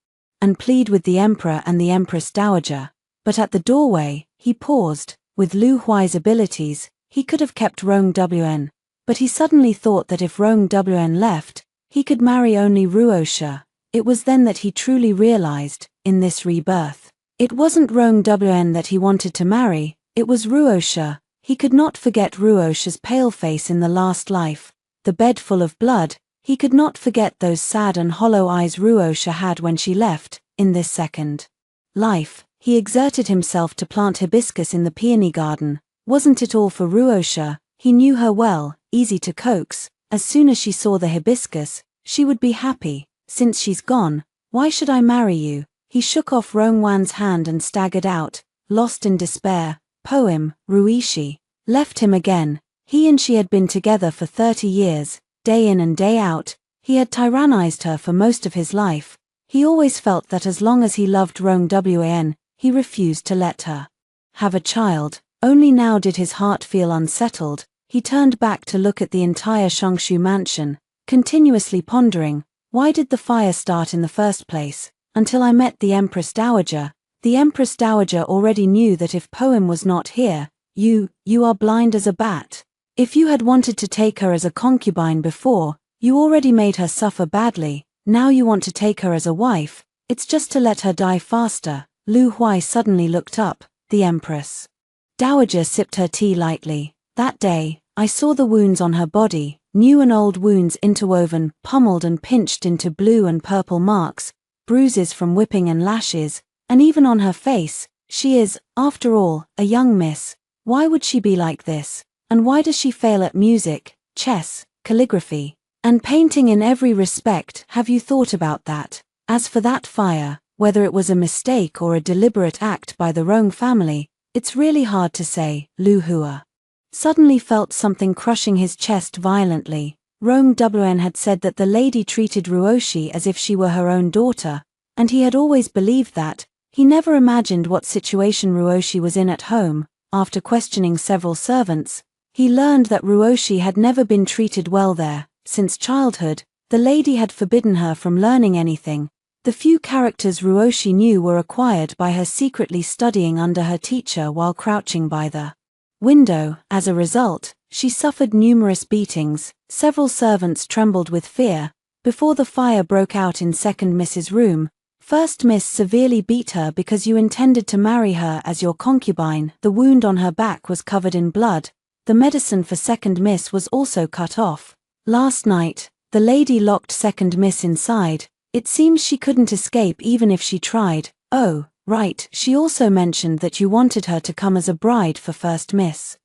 Speaker 1: and plead with the Emperor and the Empress Dowager. But at the doorway, he paused. With Lu Huai's abilities, he could have kept Rong Wn. But he suddenly thought that if Rong Wn left, he could marry only Ruo Shi. It was then that he truly realized, in this rebirth, it wasn't Rong Wn that he wanted to marry, it was Ruo Shi. He could not forget Ruo Shi's pale face in the last life, the bed full of blood. He could not forget those sad and hollow eyes Ruo Shi had when she left. In this second life, he exerted himself to plant hibiscus in the peony garden. Wasn't it all for Ruo Shi? He knew her well, easy to coax. As soon as she saw the hibiscus, she would be happy. Since she's gone, why should I marry you? He shook off Rong Wan's hand and staggered out, lost in despair. Poem, Ruishi, left him again. He and she had been together for 30 years, day in and day out. He had tyrannized her for most of his life. He always felt that as long as he loved Rong Wan, he refused to let her have a child. Only now did his heart feel unsettled. He turned back to look at the entire Shongshu mansion, continuously pondering, why did the fire start in the first place? Until I met the Empress Dowager. The Empress Dowager already knew that if Poem was not here, you are blind as a bat. If you had wanted to take her as a concubine before, you already made her suffer badly. Now you want to take her as a wife, it's just to let her die faster. Lu Huai suddenly looked up. The Empress Dowager sipped her tea lightly. That day, I saw the wounds on her body, new and old wounds interwoven, pummeled and pinched into blue and purple marks, bruises from whipping and lashes, and even on her face. She is, after all, a young miss. Why would she be like this? And why does she fail at music, chess, calligraphy, and painting in every respect? Have you thought about that? As for that fire, whether it was a mistake or a deliberate act by the Rong family, It's really hard to say. Lu Hua suddenly felt something crushing his chest violently. Rong Wn had said that the lady treated Ruoshi as if she were her own daughter, and he had always believed that. He never imagined what situation Ruoshi was in at home. After questioning several servants, he learned that Ruoshi had never been treated well there. Since childhood, the lady had forbidden her from learning anything. The few characters Ruoshi knew were acquired by her secretly studying under her teacher while crouching by the window. As a result, she suffered numerous beatings. Several servants trembled with fear. Before the fire broke out in second Miss's room, First Miss severely beat her because you intended to marry her as your concubine. The wound on her back was covered in blood. The medicine for second Miss was also cut off. Last night, the lady locked second Miss inside. It seems she couldn't escape even if she tried. Oh, right, she also mentioned that you wanted her to come as a bride for first Miss.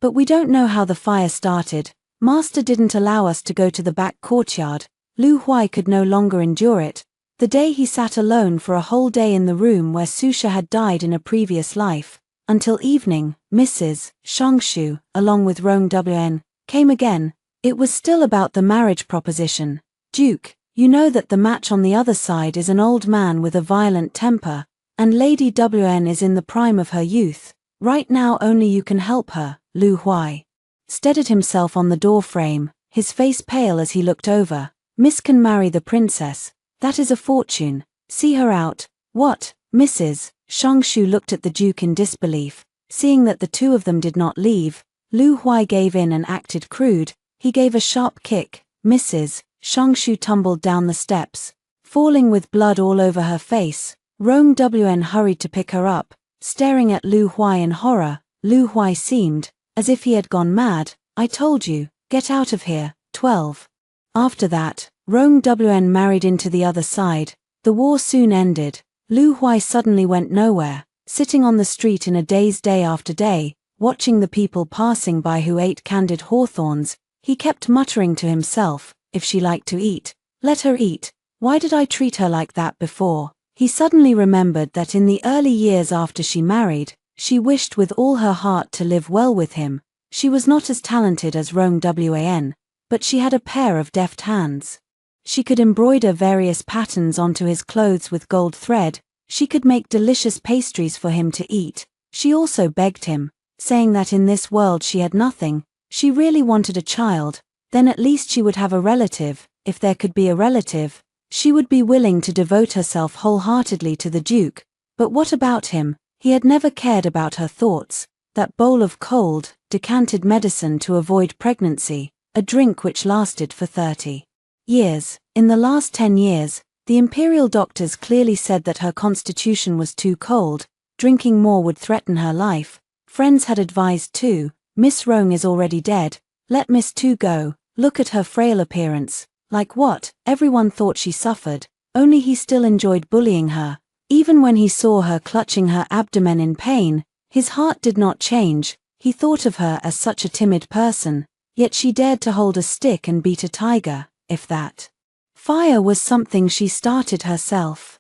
Speaker 1: But we don't know how the fire started. Master didn't allow us to go to the back courtyard. Lu Huai could no longer endure it. The day he sat alone for a whole day in the room where Susha had died in a previous life. Until evening, Mrs. Shongshu, along with Rong Wn, came again. It was still about the marriage proposition. Duke, you know that the match on the other side is an old man with a violent temper, and Lady Wn is in the prime of her youth. Right now only you can help her. Lu Huai steadied himself on the door frame, his face pale as he looked over. Miss can marry the princess. That is a fortune. See her out. What, Mrs. Shongshu looked at the Duke in disbelief. Seeing that the two of them did not leave, Lu Huai gave in and acted crude. He gave a sharp kick. Mrs. Shongshu tumbled down the steps, falling with blood all over her face. Rong Wn hurried to pick her up, staring at Lu Huai in horror. Lu Huai seemed as if he had gone mad. I told you, get out of here. 12. After that, Rong Wn married into the other side. The war soon ended. Lu Huai suddenly went nowhere, sitting on the street in a daze day after day, watching the people passing by who ate candied hawthorns. He kept muttering to himself, if she liked to eat, let her eat. Why did I treat her like that before? He suddenly remembered that in the early years after she married, she wished with all her heart to live well with him. She was not as talented as Rong Wn, but she had a pair of deft hands. She could embroider various patterns onto his clothes with gold thread. She could make delicious pastries for him to eat. She also begged him, saying that in this world she had nothing. She really wanted a child. Then at least she would have a relative. If there could be a relative, she would be willing to devote herself wholeheartedly to the Duke. But what about him? He had never cared about her thoughts. That bowl of cold, decanted medicine to avoid pregnancy, a drink which lasted for 30 years. In the last 10 years, the imperial doctors clearly said that her constitution was too cold. Drinking more would threaten her life. Friends had advised too. Miss Rong is already dead. Let Miss Tu go. Look at her frail appearance. Like what? Everyone thought she suffered. Only he still enjoyed bullying her. Even when he saw her clutching her abdomen in pain, his heart did not change. He thought of her as such a timid person, yet she dared to hold a stick and beat a tiger. If that fire was something she started herself,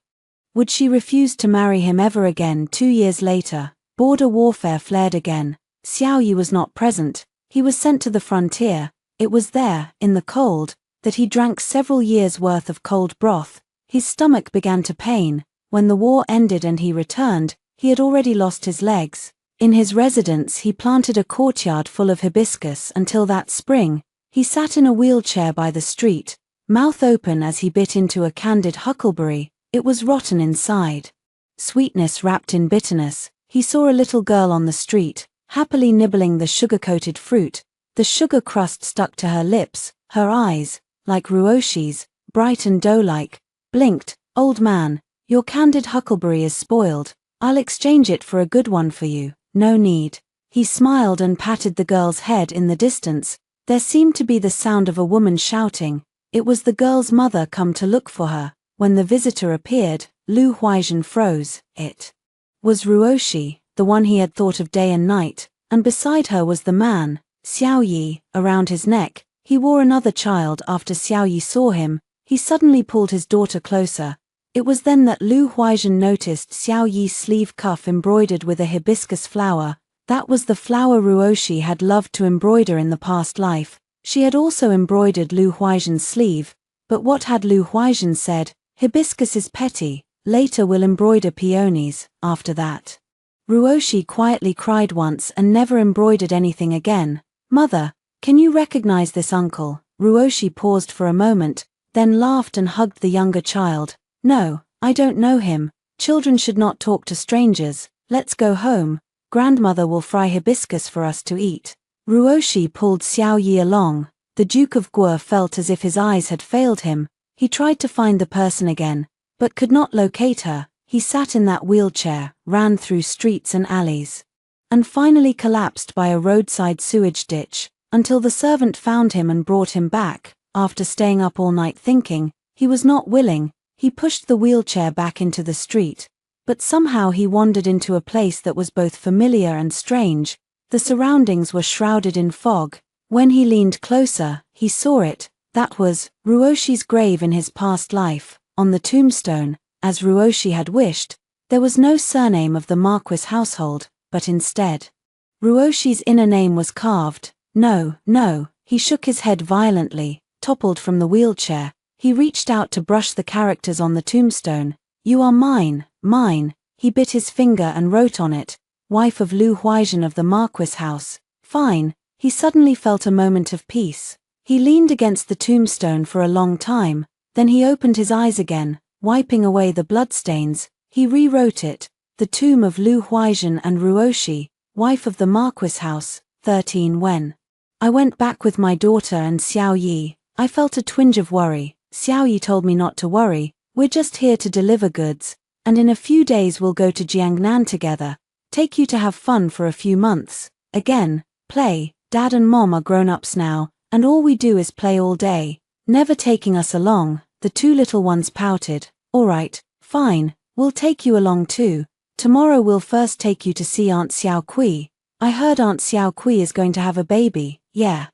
Speaker 1: would she refuse to marry him ever again? 2 years later, border warfare flared again. Xiao Yi was not present. He was sent to the frontier. It was there, in the cold, that he drank several years' worth of cold broth. His stomach began to pain. When the war ended and he returned, he had already lost his legs. In his residence he planted a courtyard full of hibiscus until that spring. He sat in a wheelchair by the street, mouth open as he bit into a candied huckleberry. It was rotten inside. Sweetness wrapped in bitterness. He saw a little girl on the street, happily nibbling the sugar-coated fruit. The sugar crust stuck to her lips. Her eyes, like Ruoshi's, bright and doe-like, blinked. Old man, your candied huckleberry is spoiled. I'll exchange it for a good one for you. No need. He smiled and patted the girl's head. In the distance, there seemed to be the sound of a woman shouting. It was the girl's mother come to look for her. When the visitor appeared, Lu Huaizhen froze. It was Ruoshi, the one he had thought of day and night, and beside her was the man, Xiao Yi, around his neck. He wore another child. After Xiao Yi saw him, he suddenly pulled his daughter closer. It was then that Lu Huaizhen noticed Xiao Yi's sleeve cuff embroidered with a hibiscus flower. That was the flower Ruoshi had loved to embroider in the past life. She had also embroidered Lu Huaizhen's sleeve, but what had Lu Huaizhen said? Hibiscus is petty, later we'll embroider peonies, after that. Ruoshi quietly cried once and never embroidered anything again. Mother, can you recognize this uncle? Ruoshi paused for a moment, then laughed and hugged the younger child. No, I don't know him. Children should not talk to strangers. Let's go home. Grandmother will fry hibiscus for us to eat. Ruoshi pulled Xiao Yi along. The Duke of Guo felt as if his eyes had failed him. He tried to find the person again, but could not locate her. He sat in that wheelchair, ran through streets and alleys, and finally collapsed by a roadside sewage ditch, until the servant found him and brought him back. After staying up all night thinking, he was not willing. He pushed the wheelchair back into the street, but somehow he wandered into a place that was both familiar and strange. The surroundings were shrouded in fog. When he leaned closer, he saw it. That was Ruoshi's grave in his past life. On the tombstone, as Ruoshi had wished, there was no surname of the Marquis household, but instead, Ruoshi's inner name was carved. No, no, he shook his head violently, toppled from the wheelchair. He reached out to brush the characters on the tombstone. You are mine, mine. He bit his finger and wrote on it, wife of Lu Huaizhen of the Marquis house. Fine. He suddenly felt a moment of peace. He leaned against the tombstone for a long time, then he opened his eyes again, wiping away the bloodstains. He rewrote it, the tomb of Lu Huaizhen and Ruoshi, wife of the Marquis house, 13. When I went back with my daughter and Xiao Yi, I felt a twinge of worry. Xiao Yi told me not to worry, we're just here to deliver goods, and in a few days we'll go to Jiangnan together, take you to have fun for a few months. Again, play. Dad and Mom are grown-ups now, and all we do is play all day, never taking us along. The two little ones pouted. All right, fine, we'll take you along too. Tomorrow we'll first take you to see Aunt Xiao Kui. I heard Aunt Xiao Kui is going to have a baby. Yeah.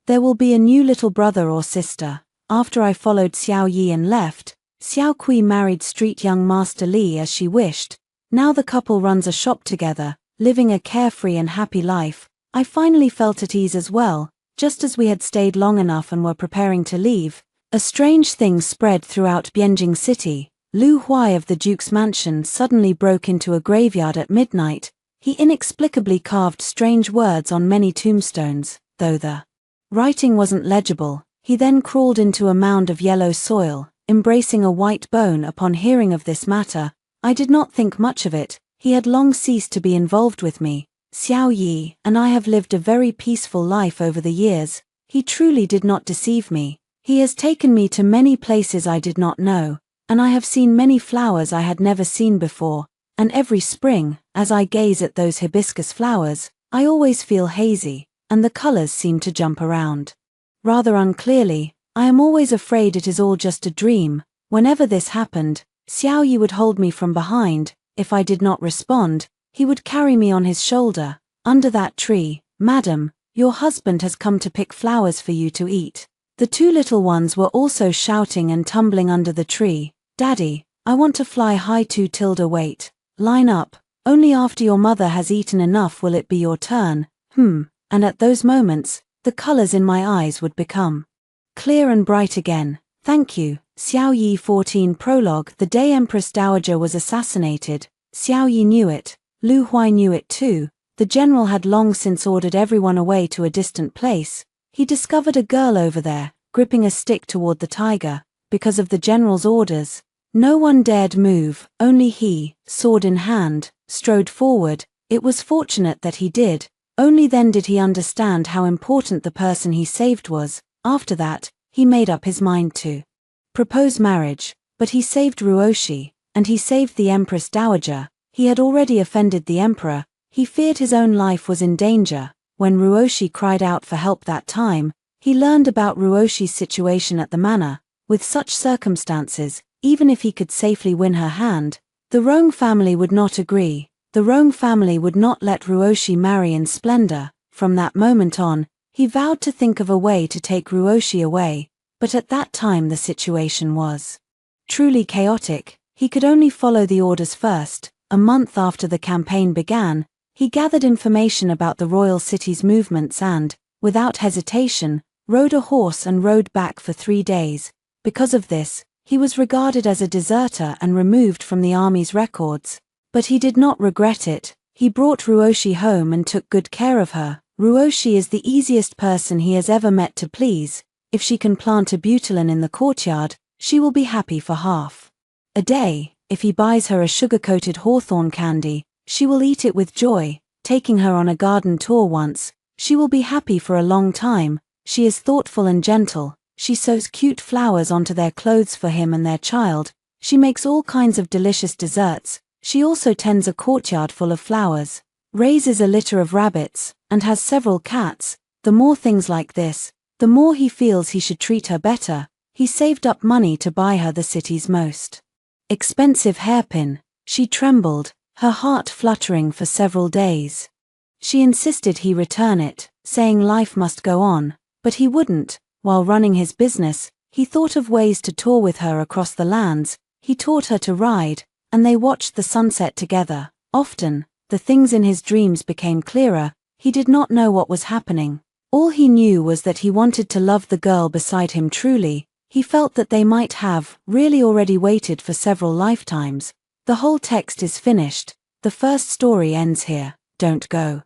Speaker 1: There will be a new little brother or sister. After I followed Xiao Yi and left, Xiao Kui married street young Master Li as she wished. Now the couple runs a shop together, living a carefree and happy life. I finally felt at ease as well. Just as we had stayed long enough and were preparing to leave, a strange thing spread throughout Bianjing City. Lu Huai of the Duke's mansion suddenly broke into a graveyard at midnight. He inexplicably carved strange words on many tombstones, though the writing wasn't legible. He then crawled into a mound of yellow soil, embracing a white bone. Upon hearing of this matter, I did not think much of it. He had long ceased to be involved with me. Xiao Yi and I have lived a very peaceful life over the years. He truly did not deceive me. He has taken me to many places I did not know, and I have seen many flowers I had never seen before, and every spring, as I gaze at those hibiscus flowers, I always feel hazy, and the colors seem to jump around rather unclearly. I am always afraid it is all just a dream. Whenever this happened, Xiao Yi would hold me from behind. If I did not respond, he would carry me on his shoulder. Under that tree, madam, your husband has come to pick flowers for you to eat. The two little ones were also shouting and tumbling under the tree. Daddy, I want to fly high too. Wait. Line up. Only after your mother has eaten enough will it be your turn. And at those moments, the colors in my eyes would become clear and bright again. Thank you. Xiao Yi 14 Prologue. The day Empress Dowager was assassinated, Xiao Yi knew it. Lu Huai knew it too. The general had long since ordered everyone away to a distant place. He discovered a girl over there, gripping a stick toward the tiger. Because of the general's orders, no one dared move. Only he, sword in hand, strode forward. It was fortunate that he did. Only then did he understand how important the person he saved was. After that, he made up his mind to propose marriage. But he saved Ruoshi, and he saved the Empress Dowager. He had already offended the emperor. He feared his own life was in danger. When Ruoshi cried out for help that time, he learned about Ruoshi's situation at the manor. With such circumstances, even if he could safely win her hand, the Rong family would not agree. The Rong family would not let Ruoshi marry in splendor. From that moment on, he vowed to think of a way to take Ruoshi away, but at that time the situation was truly chaotic. He could only follow the orders first. A month after the campaign began, he gathered information about the royal city's movements and, without hesitation, rode a horse and rode back for 3 days. Because of this, he was regarded as a deserter and removed from the army's records. But he did not regret it. He brought Ruoshi home and took good care of her. Ruoshi is the easiest person he has ever met to please. If she can plant a butylin in the courtyard, she will be happy for half a day. If he buys her a sugar-coated hawthorn candy, she will eat it with joy. Taking her on a garden tour once, she will be happy for a long time. She is thoughtful and gentle. She sews cute flowers onto their clothes for him and their child. She makes all kinds of delicious desserts. She also tends a courtyard full of flowers, raises a litter of rabbits, and has several cats. The more things like this, the more he feels he should treat her better. He saved up money to buy her the city's most expensive hairpin. She trembled, her heart fluttering for several days. She insisted he return it, saying life must go on, but he wouldn't. While running his business, he thought of ways to tour with her across the lands. He taught her to ride, and they watched the sunset together. Often, the things in his dreams became clearer. He did not know what was happening. All he knew was that he wanted to love the girl beside him truly. He felt that they might have really already waited for several lifetimes. The whole text is finished. The first story ends here. Don't go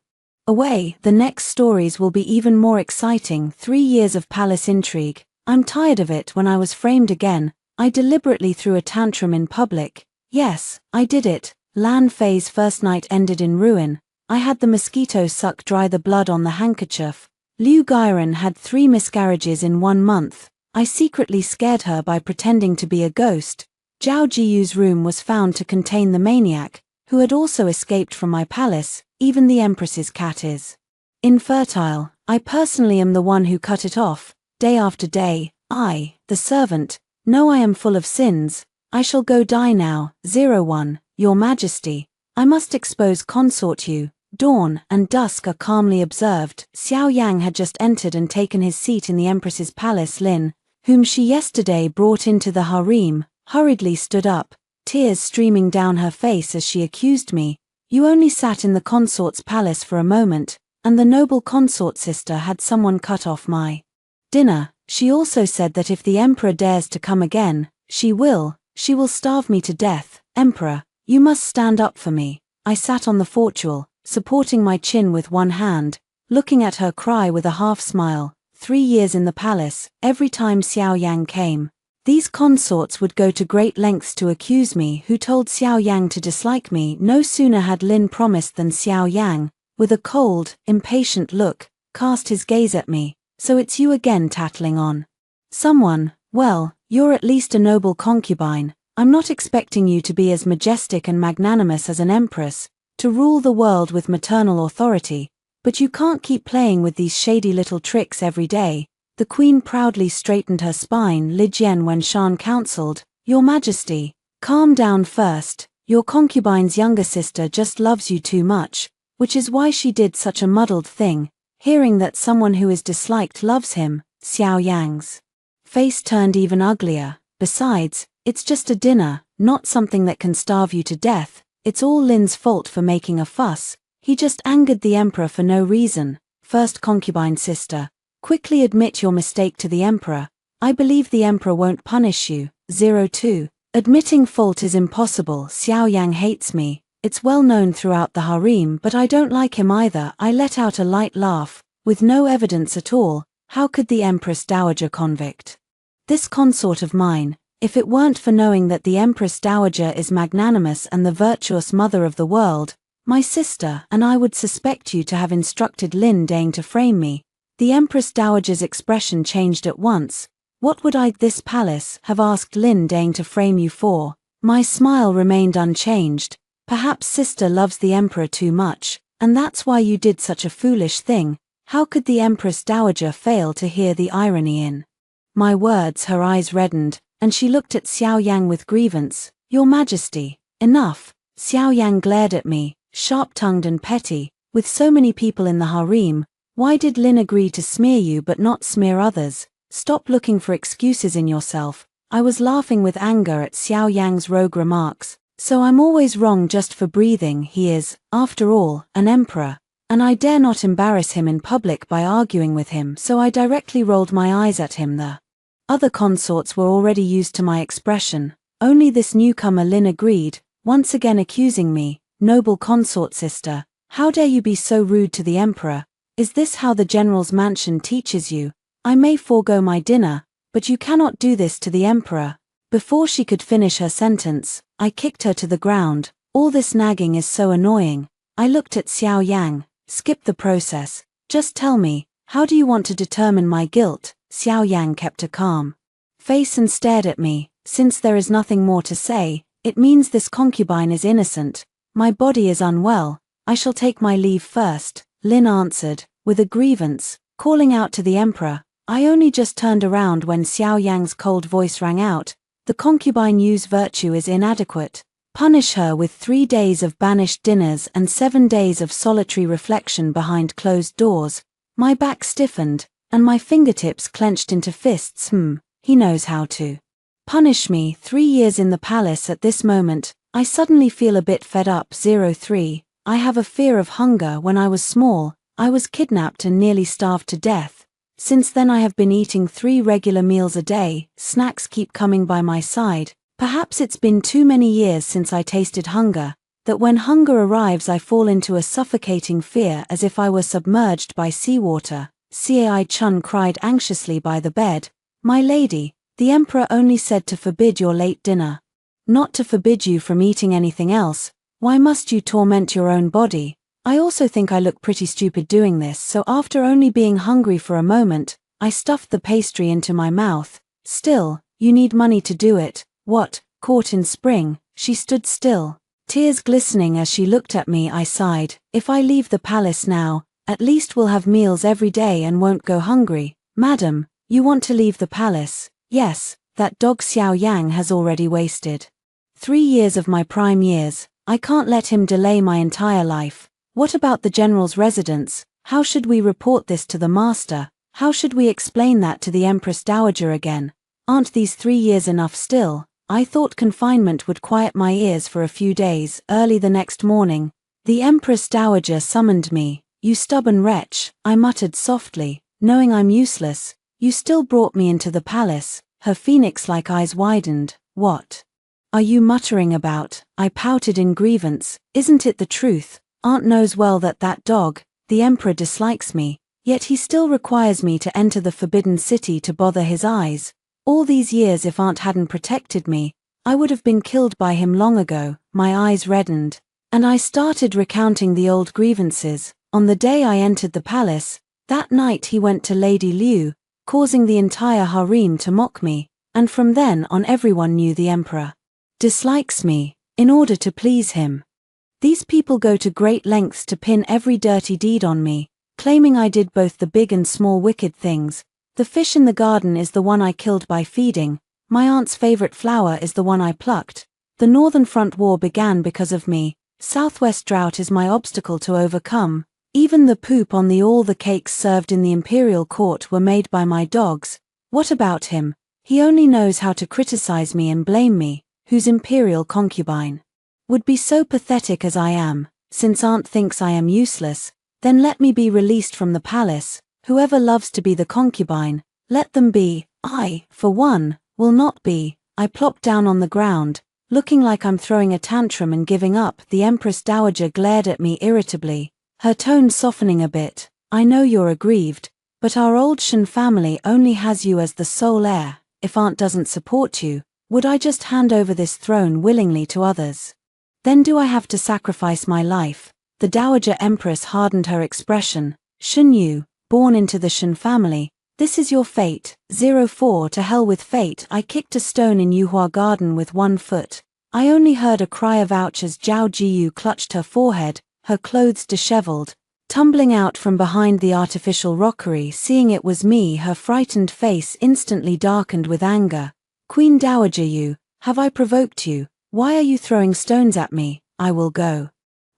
Speaker 1: away. The next stories will be even more exciting. 3 years of palace intrigue. I'm tired of it. When I was framed again, I deliberately threw a tantrum in public. Yes, I did it. Lan Fei's first night ended in ruin. I had the mosquito suck dry the blood on the handkerchief. Liu Gairen had 3 miscarriages in 1 month. I secretly scared her by pretending to be a ghost. Zhao Jiyu's room was found to contain the maniac, who had also escaped from my palace. Even the Empress's cat is infertile. I personally am the one who cut it off. Day after day, I, the servant, know I am full of sins. I shall go die now. 01, Your Majesty. I must expose consort you. Dawn and dusk are calmly observed. Xiao Yang had just entered and taken his seat in the Empress's palace. Lin, whom she yesterday brought into the harem, hurriedly stood up, tears streaming down her face as she accused me. You only sat in the consort's palace for a moment, and the noble consort sister had someone cut off my dinner. She also said that if the emperor dares to come again, she will starve me to death. Emperor, you must stand up for me. I sat on the fortule, supporting my chin with one hand, looking at her cry with a half smile. 3 years in the palace, every time Xiao Yang came, these consorts would go to great lengths to accuse me. Who told Xiao Yang to dislike me? No sooner had Lin promised than Xiao Yang, with a cold, impatient look, cast his gaze at me. So it's you again tattling on someone. Well, you're at least a noble concubine. I'm not expecting you to be as majestic and magnanimous as an empress, to rule the world with maternal authority, but you can't keep playing with these shady little tricks every day. The queen proudly straightened her spine. Li Jian Wenshan counseled, Your Majesty, calm down first. Your concubine's younger sister just loves you too much, which is why she did such a muddled thing. Hearing that someone who is disliked loves him, Xiao Yang's face turned even uglier. Besides, it's just a dinner, not something that can starve you to death. It's all Lin's fault for making a fuss. He just angered the emperor for no reason. First concubine sister, quickly admit your mistake to the emperor. I believe the emperor won't punish you. 02. Admitting fault is impossible. Xiao Yang hates me. It's well known throughout the harem, but I don't like him either. I let out a light laugh. With no evidence at all, how could the Empress Dowager convict this consort of mine? If it weren't for knowing that the Empress Dowager is magnanimous and the virtuous mother of the world, my sister and I would suspect you to have instructed Lin Dang to frame me. The Empress Dowager's expression changed at once. What would this palace have asked Lin Dang to frame you for? My smile remained unchanged. Perhaps sister loves the emperor too much, and that's why you did such a foolish thing. How could the Empress Dowager fail to hear the irony in my words? Her eyes reddened, and she looked at Xiao Yang with grievance. Your Majesty, enough. Xiao Yang glared at me, sharp-tongued and petty. With so many people in the harem, why did Lin agree to smear you but not smear others? Stop looking for excuses in yourself. I was laughing with anger at Xiao Yang's rogue remarks. So I'm always wrong just for breathing. He is, after all, an emperor. And I dare not embarrass him in public by arguing with him, so I directly rolled my eyes at him. The other consorts were already used to my expression. Only this newcomer Lin agreed, once again accusing me, "Noble consort sister, how dare you be so rude to the emperor? Is this how the general's mansion teaches you? I may forego my dinner, but you cannot do this to the emperor." Before she could finish her sentence, I kicked her to the ground. All this nagging is so annoying. I looked at Xiao Yang. Skip the process. Just tell me, how do you want to determine my guilt? Xiao Yang kept a calm face and stared at me. Since there is nothing more to say, it means this concubine is innocent. My body is unwell. I shall take my leave first, Lin answered, with a grievance, calling out to the emperor. I only just turned around when Xiao Yang's cold voice rang out. The concubine Yu's virtue is inadequate. Punish her with 3 days of banished dinners and 7 days of solitary reflection behind closed doors. My back stiffened, and my fingertips clenched into fists. He knows how to punish me. 3 years in the palace. At this moment, I suddenly feel a bit fed up. 03. I have a fear of hunger. When I was small, I was kidnapped and nearly starved to death. Since then I have been eating 3 regular meals a day. Snacks keep coming by my side. Perhaps it's been too many years since I tasted hunger, that when hunger arrives I fall into a suffocating fear as if I were submerged by seawater. Cai Chun cried anxiously by the bed. My lady, the emperor only said to forbid your late dinner. Not to forbid you from eating anything else. Why must you torment your own body? I also think I look pretty stupid doing this, so after only being hungry for a moment, I stuffed the pastry into my mouth. Still, you need money to do it. What, caught in spring? She stood still, tears glistening as she looked at me. I sighed. If I leave the palace now, at least we'll have meals every day and won't go hungry. Madam, you want to leave the palace? Yes, that dog Xiao Yang has already wasted 3 years of my prime years. I can't let him delay my entire life. What about the general's residence? How should we report this to the master? How should we explain that to the Empress Dowager again? Aren't these 3 years enough still? I thought confinement would quiet my ears for a few days. Early the next morning, the Empress Dowager summoned me. You stubborn wretch, I muttered softly, knowing I'm useless. You still brought me into the palace. Her phoenix-like eyes widened. What are you muttering about? I pouted in grievance. Isn't it the truth? Aunt knows well that that dog, the emperor, dislikes me, yet he still requires me to enter the forbidden city to bother his eyes. All these years, if Aunt hadn't protected me, I would have been killed by him long ago. My eyes reddened, and I started recounting the old grievances. On the day I entered the palace, that night he went to Lady Liu, causing the entire harem to mock me, and from then on everyone knew the emperor dislikes me. In order to please him, these people go to great lengths to pin every dirty deed on me, claiming I did both the big and small wicked things. The fish in the garden is the one I killed by feeding. My aunt's favorite flower is the one I plucked. The Northern Front War began because of me. Southwest drought is my obstacle to overcome. Even the poop on all the cakes served in the imperial court were made by my dogs. What about him? He only knows how to criticize me and blame me, whose imperial concubine would be so pathetic as I am. Since Aunt thinks I am useless, then let me be released from the palace. Whoever loves to be the concubine, let them be. I, for one, will not be. I plopped down on the ground, looking like I'm throwing a tantrum and giving up. The Empress Dowager glared at me irritably, her tone softening a bit. I know you're aggrieved, but our old Shen family only has you as the sole heir. If Aunt doesn't support you, would I just hand over this throne willingly to others? Then do I have to sacrifice my life? The Dowager Empress hardened her expression. Shen Yu, born into the Shen family, this is your fate. 04 To hell with fate. I kicked a stone in Yuhua Garden with 1 foot. I only heard a cry of ouch as Zhao Jiyu clutched her forehead, her clothes disheveled, tumbling out from behind the artificial rockery. Seeing it was me, her frightened face instantly darkened with anger. Queen Dowager Yu, have I provoked you? Why are you throwing stones at me? I will go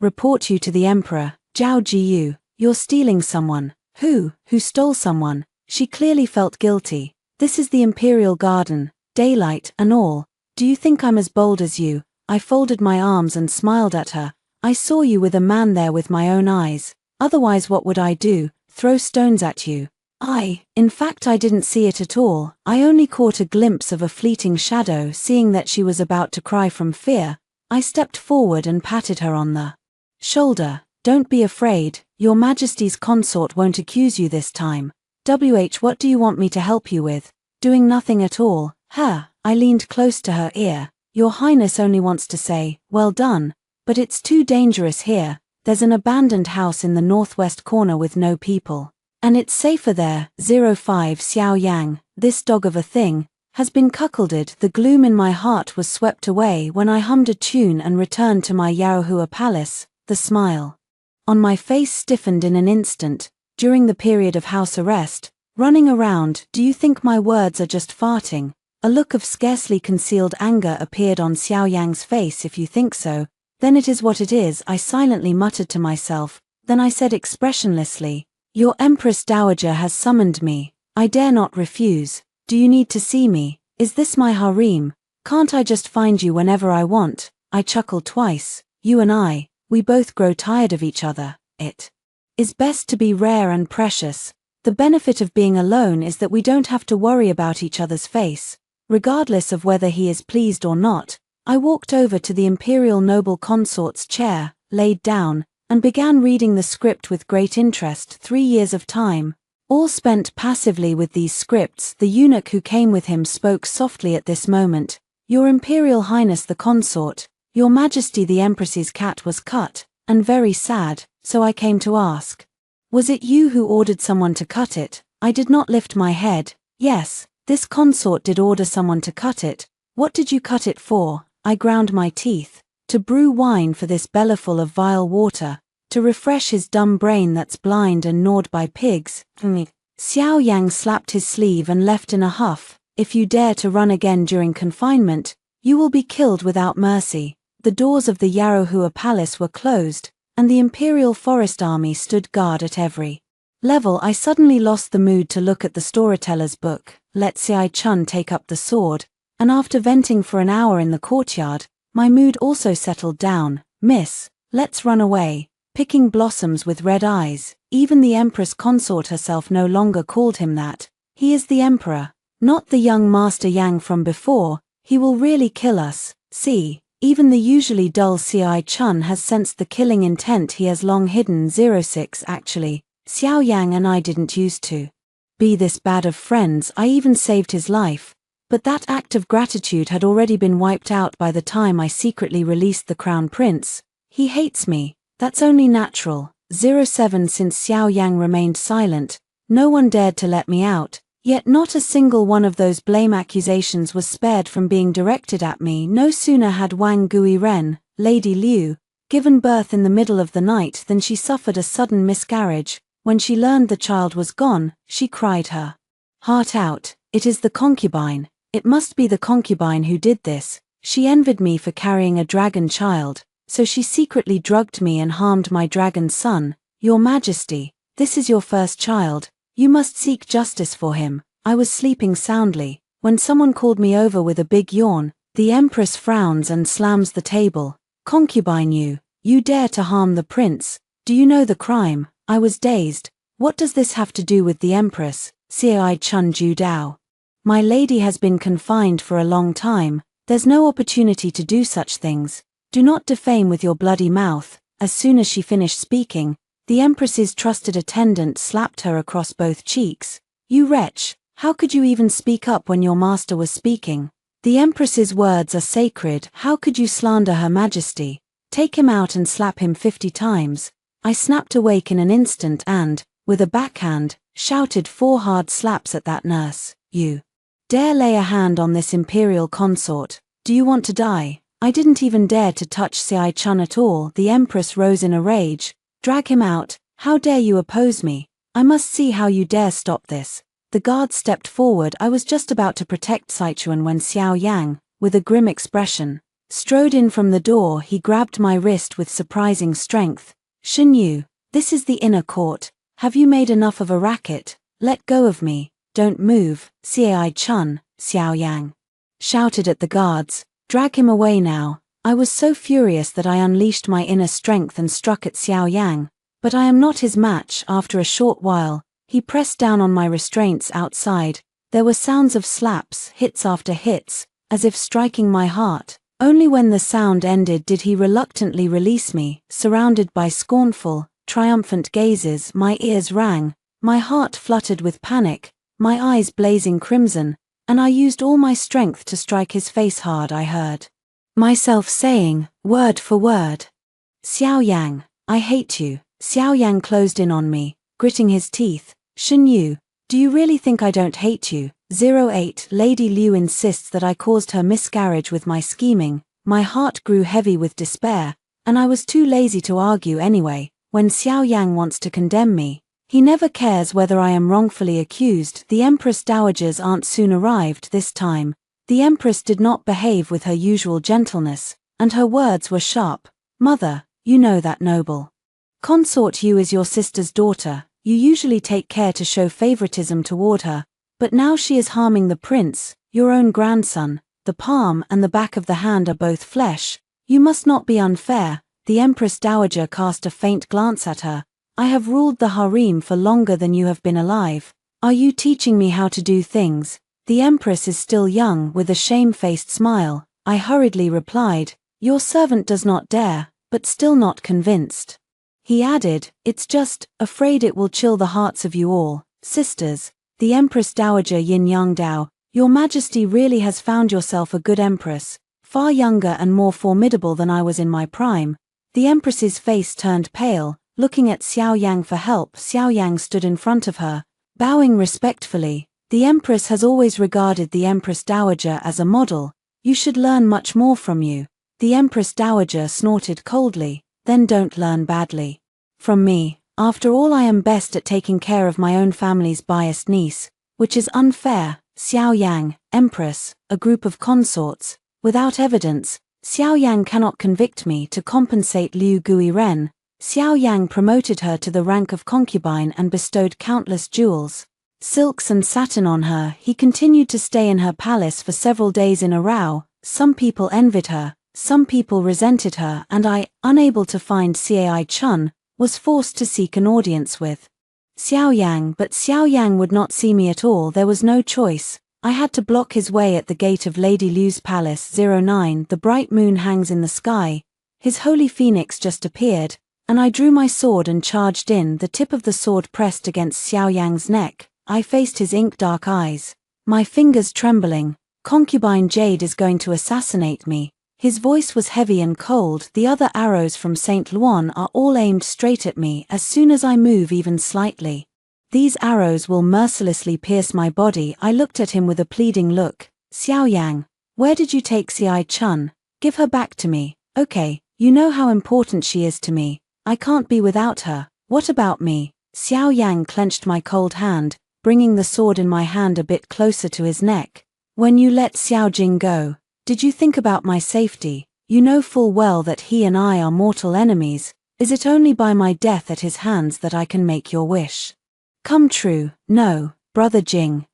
Speaker 1: report you to the emperor. Zhao Jiyu, you're stealing someone. Who stole someone? She clearly felt guilty. This is the imperial garden. daylight and all. Do you think I'm as bold as you? I folded my arms and smiled at her. I saw you with a man there with my own eyes. Otherwise what would I do? Throw stones at you? In fact I didn't see it at all. I only caught a glimpse of a fleeting shadow. Seeing that she was about to cry from fear, I stepped forward and patted her on the shoulder. Don't be afraid, Your Majesty's consort won't accuse you this time. What do you want me to help you with? Doing nothing at all. I leaned close to her ear. Your Highness only wants to say, well done, but it's too dangerous here. There's an abandoned house in the northwest corner with no people. And it's safer there. 05 Xiao Yang, this dog of a thing, has been cuckolded. The gloom in my heart was swept away when I hummed a tune and returned to my Yaohua palace. The smile on my face stiffened in an instant. During the period of house arrest, running around, do you think my words are just farting? A look of scarcely concealed anger appeared on Xiao Yang's face. If you think so, then it is what it is, I silently muttered to myself. Then I said expressionlessly, Your Empress Dowager has summoned me. I dare not refuse. Do you need to see me? Is this my harem? Can't I just find you whenever I want? I chuckled twice. You and we both grow tired of each other. It is best to be rare and precious. The benefit of being alone is that we don't have to worry about each other's face. Regardless of whether he is pleased or not, I walked over to the Imperial Noble Consort's chair, laid down, and began reading the script with great interest. 3 years of time, all spent passively with these scripts. The eunuch who came with him spoke softly at this moment. Your Imperial Highness the Consort, Your Majesty the Empress's cat was cut, and very sad, so I came to ask. Was it you who ordered someone to cut it? I did not lift my head. Yes, this consort did order someone to cut it. What did you cut it for? I ground my teeth. To brew wine for this bellyful of vile water, to refresh his dumb brain that's blind and gnawed by pigs. Xiao Yang slapped his sleeve and left in a huff. If you dare to run again during confinement, you will be killed without mercy. The doors of the Yaohua Palace were closed, and the Imperial Forest Army stood guard at every level. I suddenly lost the mood to look at the storyteller's book. Let Xiao Chun take up the sword, and after venting for an hour in the courtyard, my mood also settled down. Miss, let's run away. Picking blossoms with red eyes. Even the Empress Consort herself no longer called him that. He is the Emperor, not the young Master Yang from before. He will really kill us. See, even the usually dull Xiao Chun has sensed the killing intent he has long hidden. 06 Actually, Xiao Yang and I didn't used to be this bad of friends. I even saved his life. But that act of gratitude had already been wiped out by the time I secretly released the Crown Prince. He hates me. That's only natural. 07 Since Xiao Yang remained silent, no one dared to let me out. Yet not a single one of those blame accusations was spared from being directed at me. No sooner had Wang Guiren, Lady Liu, given birth in the middle of the night than she suffered a sudden miscarriage. When she learned the child was gone, she cried her heart out. It is the concubine. It must be the concubine who did this. She envied me for carrying a dragon child, so she secretly drugged me and harmed my dragon son. Your Majesty, this is your first child. You must seek justice for him. I was sleeping soundly, when someone called me over with a big yawn. The Empress frowns and slams the table. Concubine, you dare to harm the prince. Do you know the crime? I was dazed. What does this have to do with the Empress? Xiao Chun Ju Dao. My lady has been confined for a long time. There's no opportunity to do such things. Do not defame with your bloody mouth. As soon as she finished speaking, the Empress's trusted attendant slapped her across both cheeks. You wretch, how could you even speak up when your master was speaking? The Empress's words are sacred. How could you slander Her Majesty? Take him out and slap him 50 times. I snapped awake in an instant and, with a backhand, shouted 4 hard slaps at that nurse. You dare lay a hand on this Imperial Consort? Do you want to die? I didn't even dare to touch Xiao Chun at all. The Empress rose in a rage. Drag him out. How dare you oppose me? I must see how you dare stop this. The guard stepped forward. I was just about to protect Sichuan when Xiao Yang, with a grim expression, strode in from the door. He grabbed my wrist with surprising strength. Shen Yu, this is the inner court. Have you made enough of a racket? Let go of me. Don't move. Xiao Chun, Xiao Yang. shouted at the guards, "Drag him away now." I was so furious that I unleashed my inner strength and struck at Xiao Yang, but I am not his match. After a short while, he pressed down on my restraints outside. There were sounds of slaps, hits after hits, as if striking my heart. Only when the sound ended did he reluctantly release me. Surrounded by scornful, triumphant gazes, my ears rang, my heart fluttered with panic, my eyes blazing crimson, and I used all my strength to strike his face hard. I heard myself saying, word for word, "Xiao Yang, I hate you." Xiao Yang closed in on me, gritting his teeth. "Shen Yu, do you really think I don't hate you?" 08 Lady Liu insists that I caused her miscarriage with my scheming. My heart grew heavy with despair, and I was too lazy to argue anyway. When Xiao Yang wants to condemn me, he never cares whether I am wrongfully accused. The Empress Dowager's aunt soon arrived. This time, the Empress did not behave with her usual gentleness, and her words were sharp. "Mother, you know that noble consort Yu is your sister's daughter. You usually take care to show favoritism toward her, but now she is harming the prince, your own grandson. The palm and the back of the hand are both flesh. You must not be unfair." The Empress Dowager cast a faint glance at her. "I have ruled the harem for longer than you have been alive. Are you teaching me how to do things?" The Empress is still young. With a shamefaced smile, I hurriedly replied, "Your servant does not dare," but still not convinced. He added, "It's just, afraid it will chill the hearts of you all, sisters." The Empress Dowager Yin Yang Dao, "Your Majesty really has found yourself a good empress, far younger and more formidable than I was in my prime." The Empress's face turned pale, looking at Xiao Yang for help. Xiao Yang stood in front of her, bowing respectfully. "The Empress has always regarded the Empress Dowager as a model. You should learn much more from you." The Empress Dowager snorted coldly, "Then don't learn badly from me. After all, I am best at taking care of my own family's biased niece, which is unfair." Xiao Yang, Empress, a group of consorts. Without evidence, Xiao Yang cannot convict me. To compensate Liu Guiren, Xiao Yang promoted her to the rank of concubine and bestowed countless jewels, silks and satin on her. He continued to stay in her palace for several days in a row. Some people envied her, some people resented her, and I, unable to find Cai Chun, was forced to seek an audience with Xiao Yang. But Xiao Yang would not see me at all. There was no choice. I had to block his way at the gate of Lady Liu's palace. 09 The bright moon hangs in the sky. His holy phoenix just appeared, and I drew my sword and charged in. The tip of the sword pressed against Xiao Yang's neck. I faced his ink-dark eyes, my fingers trembling. "Concubine Jade is going to assassinate me." His voice was heavy and cold. "The other arrows from Saint Luan are all aimed straight at me. As soon as I move even slightly, these arrows will mercilessly pierce my body." I looked at him with a pleading look. "Xiao Yang, where did you take Cai Chun? Give her back to me." "Okay, you know how important she is to me. I can't be without her." "What about me?" Xiao Yang clenched my cold hand, bringing the sword in my hand a bit closer to his neck. "When you let Xiao Jing go, did you think about my safety? You know full well that he and I are mortal enemies. Is it only by my death at his hands that I can make your wish come true?" "No, brother Jing."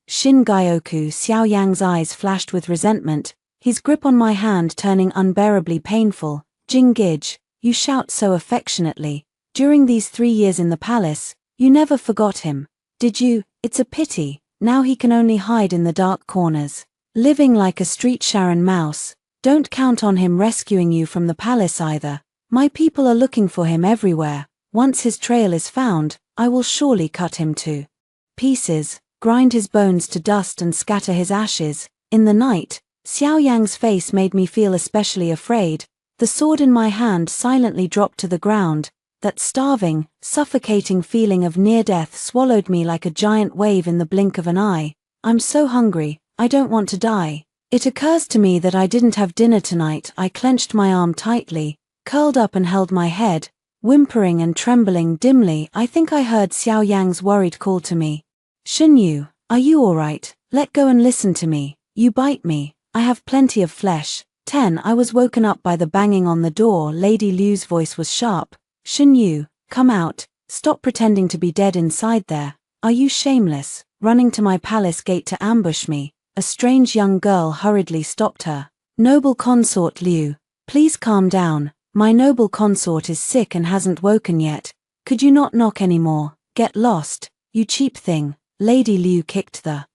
Speaker 1: Shin Gyoku. Xiao Yang's eyes flashed with resentment, his grip on my hand turning unbearably painful. "Jing Gij, you shout so affectionately. During these 3 years in the palace, you never forgot him, did you? It's a pity, now he can only hide in the dark corners, living like a street Sharon mouse. Don't count on him rescuing you from the palace either. My people are looking for him everywhere. Once his trail is found, I will surely cut him to pieces, grind his bones to dust and scatter his ashes." In the night, Xiao Yang's face made me feel especially afraid. The sword in my hand silently dropped to the ground. That starving, suffocating feeling of near death swallowed me like a giant wave in the blink of an eye. "I'm so hungry, I don't want to die." It occurs to me that I didn't have dinner tonight. I clenched my arm tightly, curled up and held my head, whimpering and trembling dimly. I think I heard Xiao Yang's worried call to me. "Shen Yu, are you alright? Let go and listen to me. You bite me, I have plenty of flesh." 10 I was woken up by the banging on the door. Lady Liu's voice was sharp. "Shen Yu, come out, stop pretending to be dead inside there. Are you shameless, running to my palace gate to ambush me?" a strange young girl hurriedly stopped her. "Noble consort Liu, please calm down. My noble consort is sick and hasn't woken yet. Could you not knock anymore? Get lost, you cheap thing." Lady Liu kicked the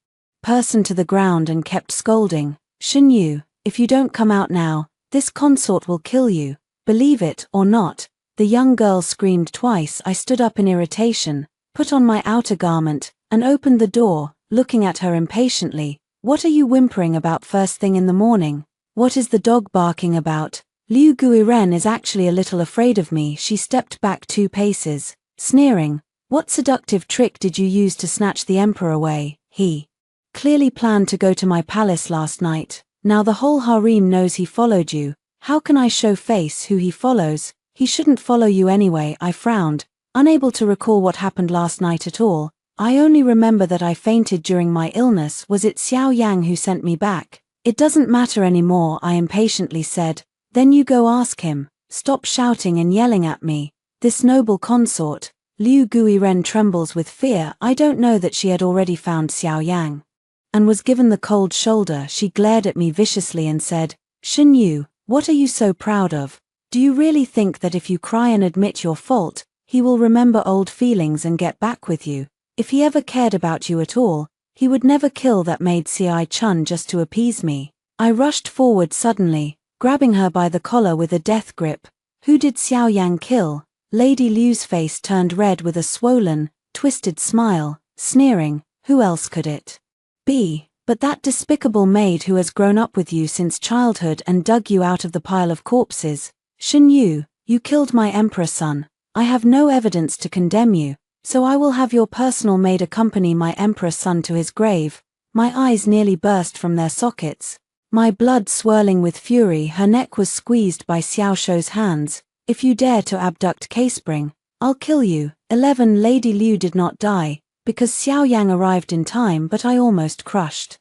Speaker 1: person to the ground and kept scolding. "Shen Yu, if you don't come out now, this consort will kill you, believe it or not." The young girl screamed twice. I stood up in irritation, put on my outer garment, and opened the door, looking at her impatiently. "What are you whimpering about first thing in the morning? What is the dog barking about?" Liu Guiren is actually a little afraid of me. She stepped back 2 paces, sneering. "What seductive trick did you use to snatch the emperor away? He clearly planned to go to my palace last night. Now the whole harem knows he followed you. How can I show face who he follows? He shouldn't follow you anyway." I frowned, unable to recall what happened last night at all. I only remember that I fainted during my illness. Was it Xiao Yang who sent me back? "It doesn't matter anymore," I impatiently said. "Then you go ask him. Stop shouting and yelling at me." This noble consort, Liu Guiren, trembles with fear. I don't know that she had already found Xiao Yang and was given the cold shoulder. She glared at me viciously and said, "Shen Yu, what are you so proud of? Do you really think that if you cry and admit your fault, he will remember old feelings and get back with you? If he ever cared about you at all, he would never kill that maid Ci Chun just to appease me." I rushed forward suddenly, grabbing her by the collar with a death grip. "Who did Xiao Yang kill?" Lady Liu's face turned red with a swollen, twisted smile, sneering. "Who else could it be but that despicable maid who has grown up with you since childhood and dug you out of the pile of corpses? Shen Yu, you killed my emperor son. I have no evidence to condemn you, so I will have your personal maid accompany my emperor son to his grave." My eyes nearly burst from their sockets, my blood swirling with fury. Her neck was squeezed by Xiao Shou's hands. "If you dare to abduct K-Spring, I'll kill you." 11 Lady Liu did not die, because Xiao Yang arrived in time, but I almost crushed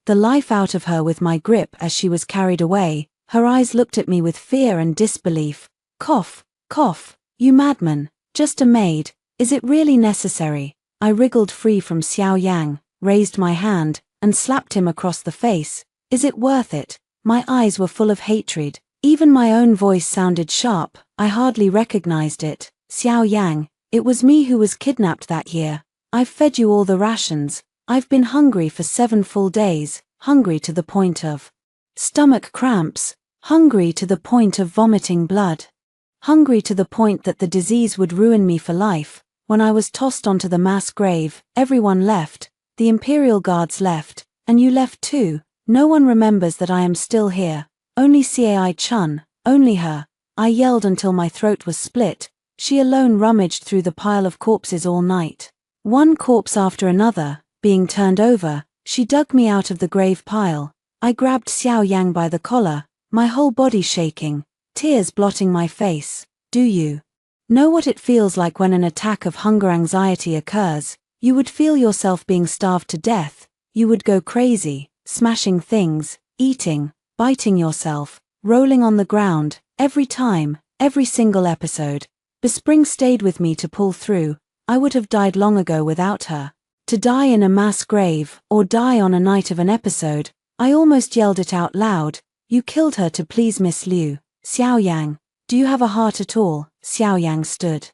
Speaker 1: the life out of her with my grip as she was carried away. Her eyes looked at me with fear and disbelief. "Cough, cough, you madman, just a maid, is it really necessary?" I wriggled free from Xiao Yang, raised my hand, and slapped him across the face. "Is it worth it?" My eyes were full of hatred. Even my own voice sounded sharp. I hardly recognized it. "Xiao Yang, it was me who was kidnapped that year. I've fed you all the rations. I've been hungry for 7 full days, hungry to the point of stomach cramps, hungry to the point of vomiting blood, hungry to the point that the disease would ruin me for life. When I was tossed onto the mass grave, everyone left. The Imperial Guards left, and you left too. No one remembers that I am still here. Only Cai Chun, only her." I yelled until my throat was split. She alone rummaged through the pile of corpses all night. One corpse after another, being turned over, she dug me out of the grave pile. I grabbed Xiao Yang by the collar, my whole body shaking, tears blotting my face. "Do you know what it feels like when an attack of hunger anxiety occurs? You would feel yourself being starved to death. You would go crazy, smashing things, eating, biting yourself, rolling on the ground, every time, every single episode. Bespring stayed with me to pull through. I would have died long ago without her. To die in a mass grave, or die on a night of an episode." I almost yelled it out loud. "You killed her to please Miss Liu. Xiao Yang, do you have a heart at all?" Xiao Yang stood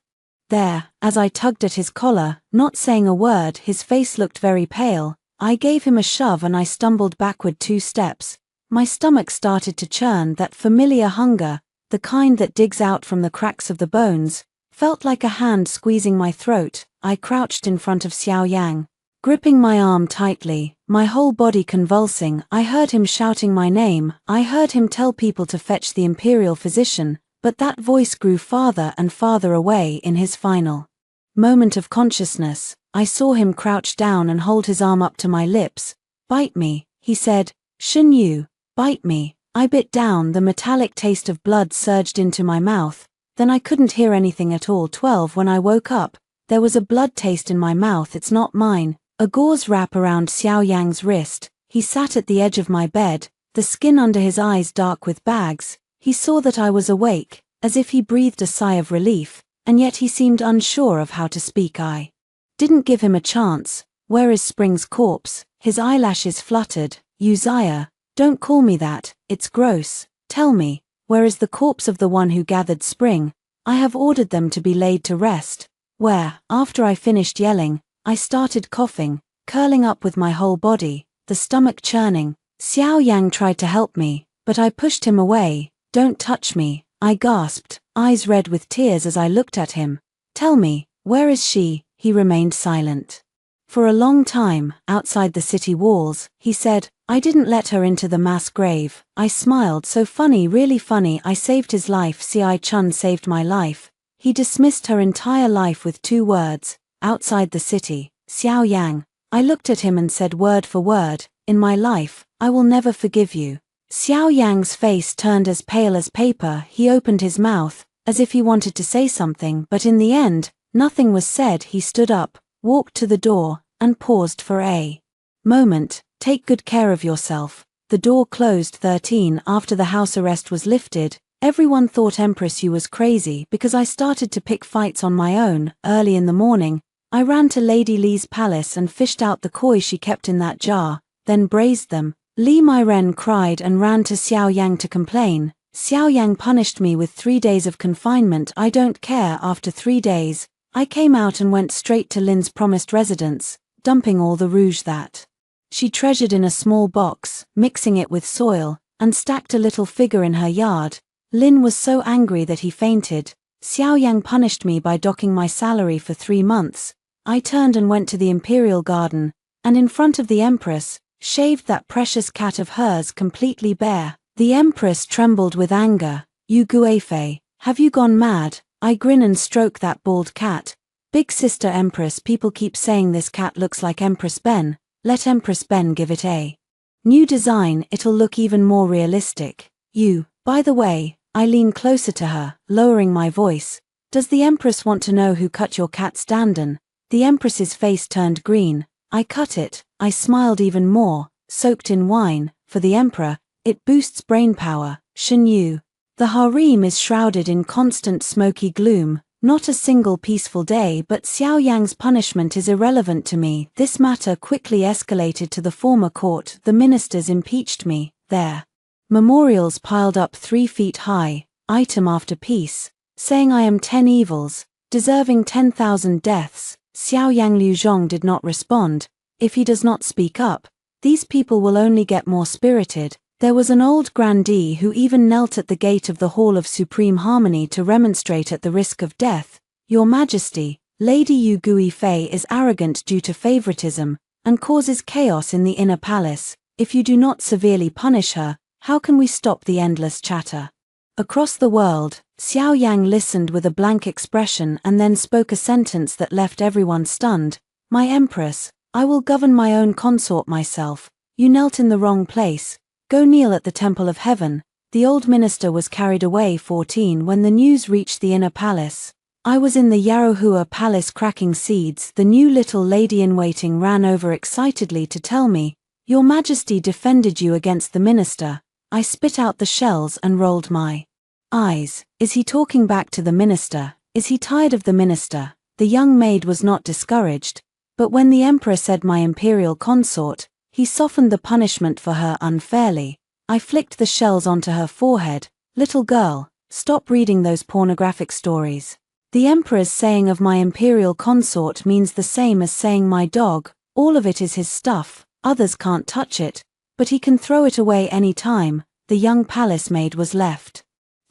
Speaker 1: there, as I tugged at his collar, not saying a word. His face looked very pale. I gave him a shove and I stumbled backward 2 steps. My stomach started to churn. That familiar hunger, the kind that digs out from the cracks of the bones, felt like a hand squeezing my throat. I crouched in front of Xiao Yang, gripping my arm tightly, my whole body convulsing. I heard him shouting my name. I heard him tell people to fetch the imperial physician, but that voice grew farther and farther away. In his final moment of consciousness, I saw him crouch down and hold his arm up to my lips. "Bite me," he said. "Shen Yu, bite me." I bit down. The metallic taste of blood surged into my mouth. Then I couldn't hear anything at all. 12 When I woke up, there was a blood taste in my mouth. "It's not mine." A gauze wrap around Xiao Yang's wrist. He sat at the edge of my bed, the skin under his eyes dark with bags. He saw that I was awake, as if he breathed a sigh of relief, and yet he seemed unsure of how to speak. I didn't give him a chance. "Where is Spring's corpse?" His eyelashes fluttered. Uzziah, don't call me that, it's gross. Tell me, where is the corpse of the one who gathered spring? I have ordered them to be laid to rest. Where, after I finished yelling, I started coughing, curling up with my whole body, the stomach churning. Xiao Yang tried to help me, but I pushed him away. Don't touch me, I gasped, eyes red with tears as I looked at him. Tell me, where is she? He remained silent. For a long time, outside the city walls, he said, I didn't let her into the mass grave. I smiled, so funny, really funny. I saved his life. C.I. Chun saved my life. He dismissed her entire life with 2 words, outside the city. Xiao Yang. I looked at him and said word for word, in my life, I will never forgive you. Xiao Yang's face turned as pale as paper. He opened his mouth, as if he wanted to say something, but in the end, nothing was said. He stood up, walked to the door, and paused for a moment. Take good care of yourself. The door closed. 13 After the house arrest was lifted, everyone thought Empress Yu was crazy because I started to pick fights on my own. Early in the morning, I ran to Lady Li's palace and fished out the koi she kept in that jar, then braised them. Li Mairen cried and ran to Xiao Yang to complain. Xiao Yang punished me with 3 days of confinement. I don't care. After 3 days, I came out and went straight to Lin's promised residence, dumping all the rouge that she treasured in a small box, mixing it with soil, and stacked a little figure in her yard. Lin was so angry that he fainted. Xiao Yang punished me by docking my salary for 3 months. I turned and went to the imperial garden, and in front of the empress, shaved that precious cat of hers completely bare. The empress trembled with anger. You Guifei, have you gone mad? I grin and stroke that bald cat. Big sister Empress, people keep saying this cat looks like Empress Ben. Let Empress Ben give it a new design, it'll look even more realistic. You, by the way, I lean closer to her, lowering my voice. Does the Empress want to know who cut your cat's dandan? The Empress's face turned green. I cut it. I smiled even more, soaked in wine. For the Emperor, it boosts brain power. Shen Yu. The harem is shrouded in constant smoky gloom. Not a single peaceful day, but Xiao Yang's punishment is irrelevant to me. This matter quickly escalated to the former court. The ministers impeached me. Their memorials piled up 3 feet high, item after piece, saying I am 10 evils, deserving 10,000 deaths. Xiao Yang Liuzhong did not respond. If he does not speak up, these people will only get more spirited. There was an old grandee who even knelt at the gate of the Hall of Supreme Harmony to remonstrate at the risk of death. Your Majesty, Lady Yu Guifei is arrogant due to favoritism, and causes chaos in the inner palace. If you do not severely punish her, how can we stop the endless chatter? Across the world, Xiao Yang listened with a blank expression and then spoke a sentence that left everyone stunned. My Empress, I will govern my own consort myself. You knelt in the wrong place. Go kneel at the Temple of Heaven. The old minister was carried away. 14 When the news reached the inner palace, I was in the Yarohua palace cracking seeds. The new little lady-in-waiting ran over excitedly to tell me, Your Majesty defended you against the minister. I spit out the shells and rolled my eyes. Is he talking back to the minister? Is he tired of the minister? The young maid was not discouraged, but when the emperor said my imperial consort, he softened the punishment for her unfairly. I flicked the shells onto her forehead. Little girl, stop reading those pornographic stories. The emperor's saying of my imperial consort means the same as saying my dog. All of it is his stuff, others can't touch it, but he can throw it away any time. The young palace maid was left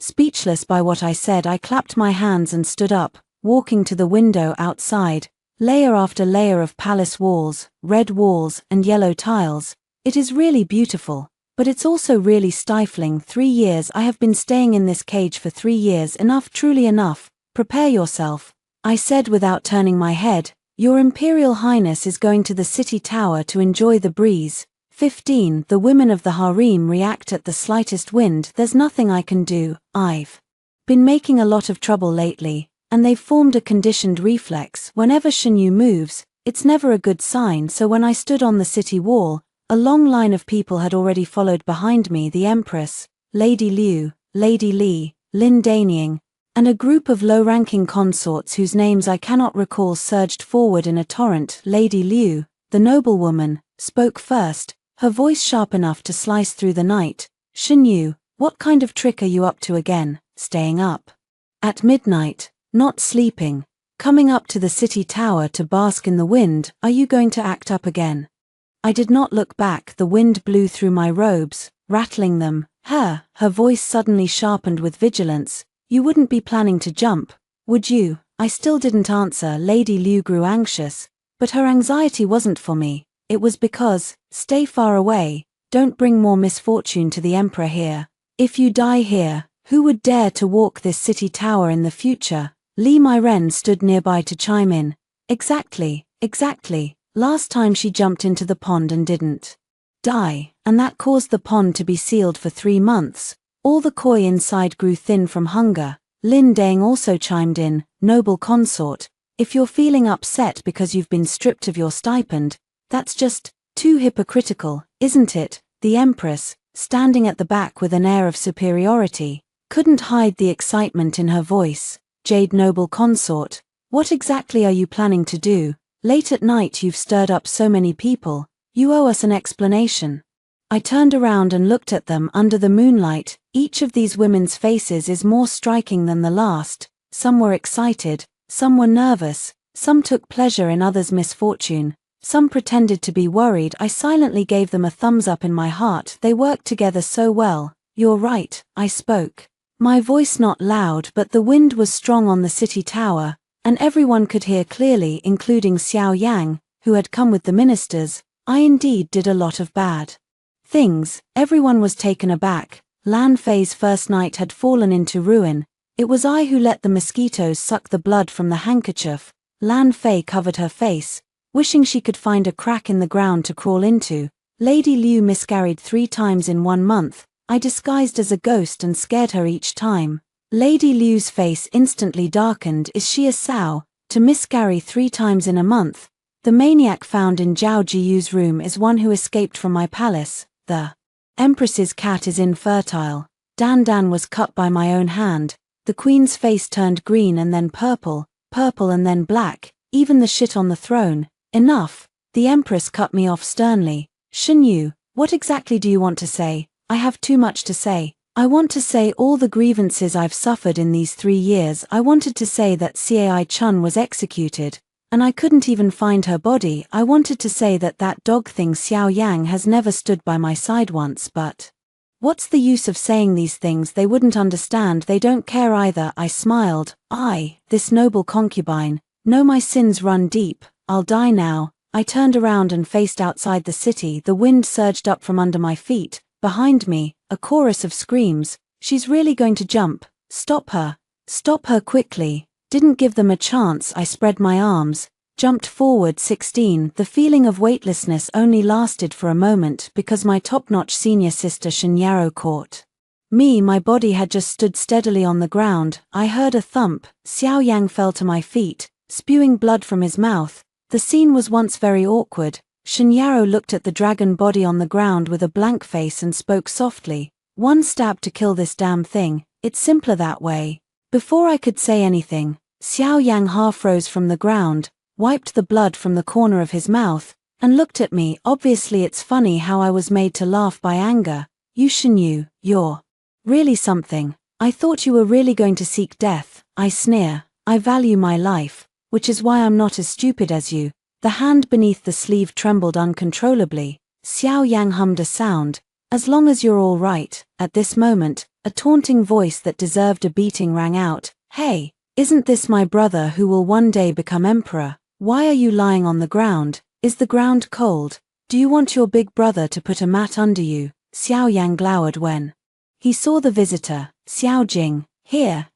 Speaker 1: speechless by what I said. I clapped my hands and stood up, walking to the window outside. Layer after layer of palace walls, red walls and yellow tiles. It is really beautiful, but it's also really stifling. 3 years I have been staying in this cage for 3 years. Enough, truly enough. Prepare yourself, I said without turning my head. Your Imperial Highness is going to the city tower to enjoy the breeze. 15 The women of the harem react at the slightest wind. There's nothing I can do. I've been making a lot of trouble lately, and they've formed a conditioned reflex. Whenever Shen Yu moves, it's never a good sign. So when I stood on the city wall, a long line of people had already followed behind me. The Empress, Lady Liu, Lady Li, Lin Danying, and a group of low-ranking consorts whose names I cannot recall surged forward in a torrent. Lady Liu, the noblewoman, spoke first. her voice sharp enough to slice through the night. "Shen Yu, what kind of trick are you up to again, staying up at midnight, not sleeping, coming up to the city tower to bask in the wind? Are you going to act up again?" I did not look back. The wind blew through my robes, rattling them. Her voice suddenly sharpened with vigilance. "You wouldn't be planning to jump, would you?" I still didn't answer. Lady Liu grew anxious, but her anxiety wasn't for me. It was because, "Stay far away, don't bring more misfortune to the Emperor here. If you die here, who would dare to walk this city tower in the future?" Li Mairen stood nearby to chime in. Exactly. Last time she jumped into the pond and didn't die, and that caused the pond to be sealed for 3 months. All the koi inside grew thin from hunger." Lin Dang also chimed in. "Noble consort, if you're feeling upset because you've been stripped of your stipend, that's just too hypocritical, isn't it?" The Empress, standing at the back with an air of superiority, couldn't hide the excitement in her voice. "Jade noble consort, what exactly are you planning to do? Late at night you've stirred up so many people, you owe us an explanation." I turned around and looked at them under the moonlight. Each of these women's faces is more striking than the last. Some were excited, some were nervous, some took pleasure in others' misfortune, some pretended to be worried. I silently gave them a thumbs up in my heart. They worked together so well. "You're right," I spoke. My voice not loud, but the wind was strong on the city tower, and everyone could hear clearly, including Xiao Yang, who had come with the ministers. I indeed did a lot of bad things. Everyone was taken aback. Lan Fei's first night had fallen into ruin. It was I who let the mosquitoes suck the blood from the handkerchief. Lan Fei covered her face, wishing she could find a crack in the ground to crawl into. Lady Liu miscarried 3 times in 1 month. I disguised as a ghost and scared her each time. Lady Liu's face instantly darkened. "Is she a sow, to miscarry 3 times in a month? The maniac found in Zhao Jiyu's room is one who escaped from my palace. The Empress's cat is infertile. Dan Dan was cut by my own hand." The Queen's face turned green and then purple and then black. "Even the shit on the throne." "Enough." The Empress cut me off sternly. "Shen Yu, what exactly do you want to say?" "I have too much to say. I want to say all the grievances I've suffered in these 3 years. I wanted to say that Cai Chun was executed, and I couldn't even find her body. I wanted to say that that dog thing Xiao Yang has never stood by my side once, but what's the use of saying these things? They wouldn't understand. They don't care either." I smiled. "I, this noble concubine, know my sins run deep. I'll die now." I turned around and faced outside the city. The wind surged up from under my feet. Behind me, a chorus of screams. "She's really going to jump. Stop her. Stop her quickly." Didn't give them a chance. I spread my arms, jumped forward 16. The feeling of weightlessness only lasted for a moment because my top-notch senior sister Shinyaro caught me. My body had just stood steadily on the ground. I heard a thump. Xiao Yang fell to my feet, spewing blood from his mouth. The scene was once very awkward. Shinyaro looked at the dragon body on the ground with a blank face and spoke softly. "One stab to kill this damn thing. It's simpler that way." Before I could say anything, Xiao Yang half rose from the ground, wiped the blood from the corner of his mouth, and looked at me. Obviously it's funny how I was made to laugh by anger. "You Shen Yu, you're really something. I thought you were really going to seek death." I sneer. "I value my life, which is why I'm not as stupid as you." The hand beneath the sleeve trembled uncontrollably. Xiao Yang hummed a sound. "As long as you're all right." At this moment, a taunting voice that deserved a beating rang out. "Hey, isn't this my brother who will one day become emperor? Why are you lying on the ground? Is the ground cold? Do you want your big brother to put a mat under you?" Xiao Yang glowered when he saw the visitor. "Xiao Jing, here."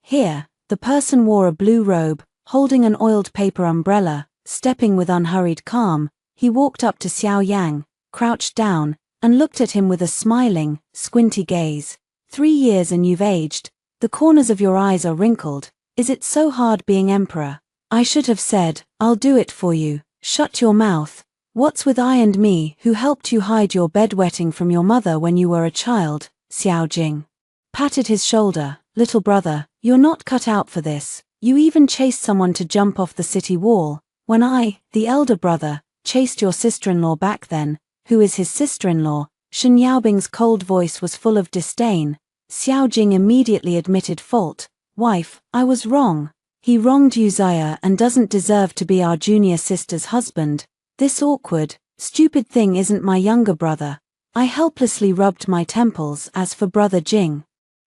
Speaker 1: The person wore a blue robe, holding an oiled paper umbrella. Stepping with unhurried calm, he walked up to Xiao Yang, crouched down, and looked at him with a smiling, squinty gaze. 3 years and you've aged. The corners of your eyes are wrinkled. Is it so hard being emperor?" I should have said, "I'll do it for you." "Shut your mouth. What's with I and me who helped you hide your bedwetting from your mother when you were a child?" Xiao Jing patted his shoulder. "Little brother, you're not cut out for this. You even chased someone to jump off the city wall. When I, the elder brother, chased your sister-in-law back then, who is his sister-in-law. Shen Yaobing's cold voice was full of disdain. Xiao Jing immediately admitted fault. Wife, I was wrong. He wronged Uzziah and doesn't deserve to be our junior sister's husband. This awkward, stupid thing isn't my younger brother. I helplessly rubbed my temples. As for brother Jing,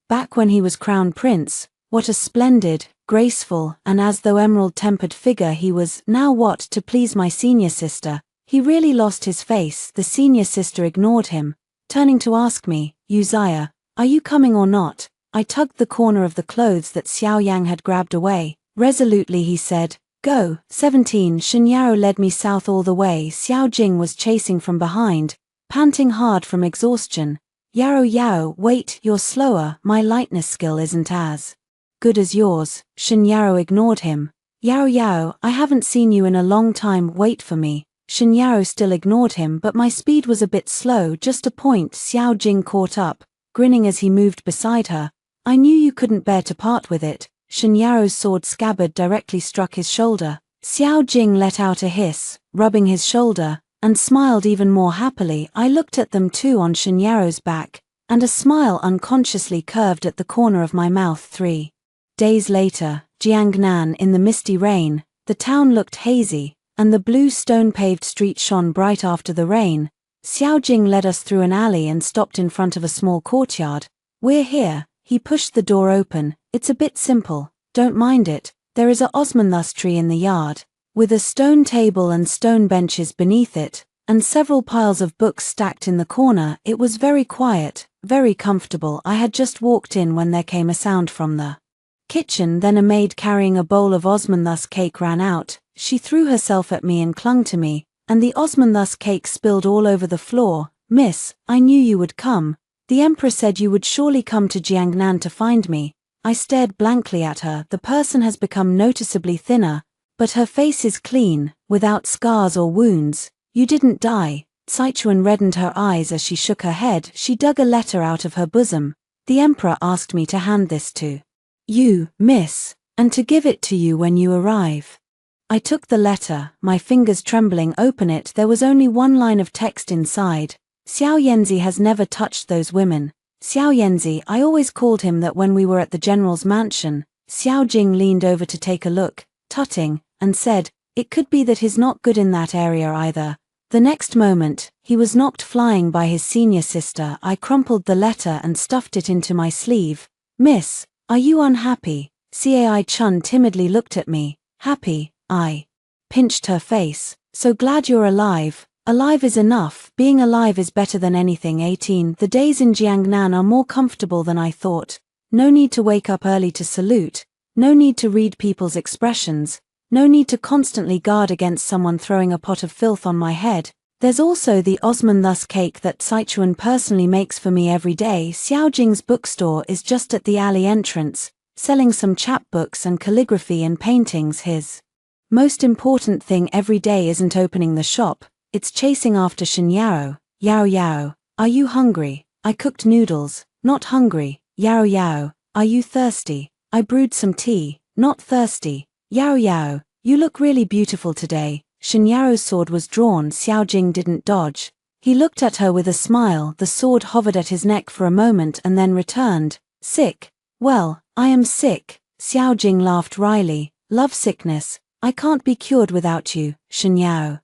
Speaker 1: back when he was crown prince, what a splendid, graceful, and as though emerald-tempered figure he was. Now what, to please my senior sister, he really lost his face. The senior sister ignored him, turning to ask me, Uzziah, are you coming or not? I tugged the corner of the clothes that Xiao Yang had grabbed away. Resolutely he said, go. 17 Shen Yao led me south all the way. Xiao Jing was chasing from behind, panting hard from exhaustion. Yao, wait, you're slower. My lightness skill isn't as good as yours. Shen Yao ignored him. Yao, I haven't seen you in a long time. Wait for me. Shen Yao still ignored him, but my speed was a bit slow. Just a point. Xiao Jing caught up, grinning as he moved beside her. I knew you couldn't bear to part with it. Shen Yao's sword scabbard directly struck his shoulder. Xiao Jing let out a hiss, rubbing his shoulder, and smiled even more happily. I looked at them too on Shen Yao's back, and a smile unconsciously curved at the corner of my mouth. 3 days later, Jiangnan. In the misty rain, the town looked hazy, and the blue stone-paved street shone bright after the rain. Xiao Jing led us through an alley and stopped in front of a small courtyard. We're here. He pushed the door open. It's a bit simple, don't mind it. There is a osmanthus tree in the yard, with a stone table and stone benches beneath it, and several piles of books stacked in the corner. It was very quiet, very comfortable. I had just walked in when there came a sound from the kitchen. Then a maid carrying a bowl of osmanthus cake ran out. She threw herself at me and clung to me, and the osmanthus cake spilled all over the floor. Miss, I knew you would come. The emperor said you would surely come to Jiangnan to find me. I stared blankly at her. The person has become noticeably thinner, but her face is clean, without scars or wounds. You didn't die. Sichuan reddened her eyes as she shook her head. She dug a letter out of her bosom. The emperor asked me to hand this to you, miss, and to give it to you when you arrive. I took the letter, my fingers trembling. Open it. There was only one line of text inside. Xiao Yanzi has never touched those women. Xiao Yanzi, I always called him that when we were at the general's mansion. Xiao Jing leaned over to take a look, tutting, and said, it could be that he's not good in that area either. The next moment, he was knocked flying by his senior sister. I crumpled the letter and stuffed it into my sleeve. Miss, are you unhappy? Cai Chun timidly looked at me. Happy, I pinched her face. So glad you're alive. Alive is enough. Being alive is better than anything. 18 The days in Jiangnan are more comfortable than I thought. No need to wake up early to salute. No need to read people's expressions. No need to constantly guard against someone throwing a pot of filth on my head. There's also the osmanthus cake that Sichuan personally makes for me every day. Xiao Jing's bookstore is just at the alley entrance, selling some chapbooks and calligraphy and paintings. His most important thing every day isn't opening the shop. It's chasing after Shen Yao. Yao, are you hungry? I cooked noodles. Not hungry. Yao, are you thirsty? I brewed some tea. Not thirsty. Yao, you look really beautiful today. Shen Yao's sword was drawn. Xiao Jing didn't dodge. He looked at her with a smile. The sword hovered at his neck for a moment and then returned. Sick? Well, I am sick. Xiao Jing laughed wryly. Love sickness. I can't be cured without you. Shen Yao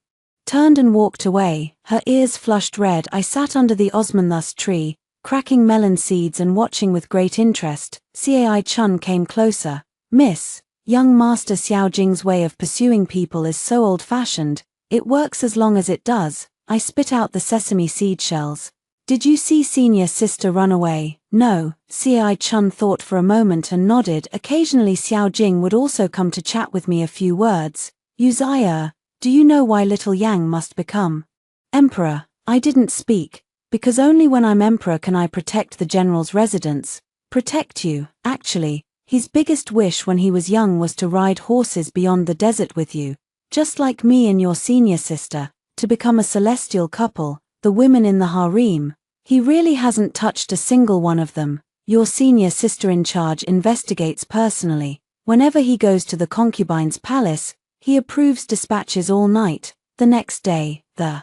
Speaker 1: turned and walked away, her ears flushed red. I sat under the osmanthus tree, cracking melon seeds and watching with great interest. Cai Chun came closer. Miss, young master Xiao Jing's way of pursuing people is so old-fashioned. It works as long as it does. I spit out the sesame seed shells. Did you see senior sister run away? No. Cai Chun thought for a moment and nodded. Occasionally Xiao Jing would also come to chat with me a few words. Uzziah, do you know why little Yang must become emperor? I didn't speak, because only when I'm emperor can I protect the general's residence. Protect you, actually. His biggest wish when he was young was to ride horses beyond the desert with you, just like me and your senior sister, to become a celestial couple, the women in the harem. He really hasn't touched a single one of them. Your senior sister in charge investigates personally. Whenever he goes to the concubine's palace, he approves dispatches all night. The next day, the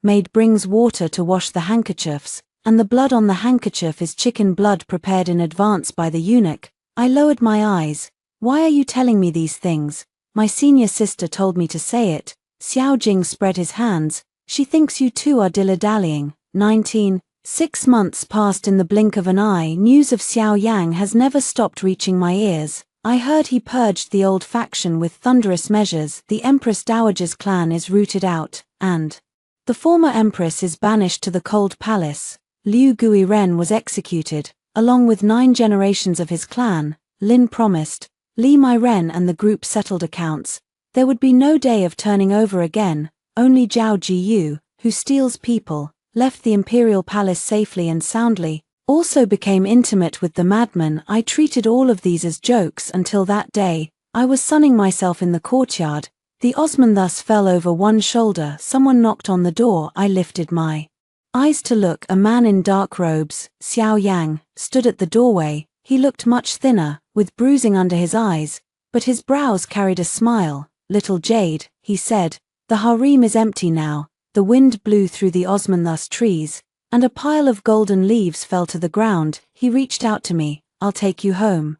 Speaker 1: maid brings water to wash the handkerchiefs, and the blood on the handkerchief is chicken blood prepared in advance by the eunuch. I lowered my eyes. Why are you telling me these things? My senior sister told me to say it. Xiao Jing spread his hands. She thinks you two are dilly-dallying. 19. 6 months passed in the blink of an eye. News of Xiao Yang has never stopped reaching my ears. I heard he purged the old faction with thunderous measures. The Empress Dowager's clan is rooted out, and the former empress is banished to the cold palace. Liu Guiren was executed, along with 9 generations of his clan. Lin promised. Li Mairen and the group settled accounts. There would be no day of turning over again. Only Zhao Jiyu, who steals people, left the imperial palace safely and soundly, also became intimate with the madman. I treated all of these as jokes until that day. I was sunning myself in the courtyard. The Osman thus fell over one shoulder. Someone knocked on the door. I lifted my eyes to look. A man in dark robes, Xiao Yang, stood at the doorway. He looked much thinner, with bruising under his eyes, but his brows carried a smile. Little Jade, he said, the harem is empty now. The wind blew through the Osmanthus trees, and a pile of golden leaves fell to the ground. He reached out to me. I'll take you home.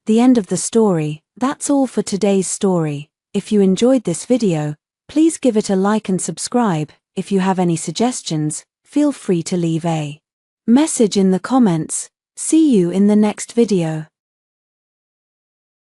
Speaker 1: The end of the story. That's all for today's story. If you enjoyed this video, please give it a like and subscribe. If you have any suggestions, feel free to leave a message in the comments. See you in the next video.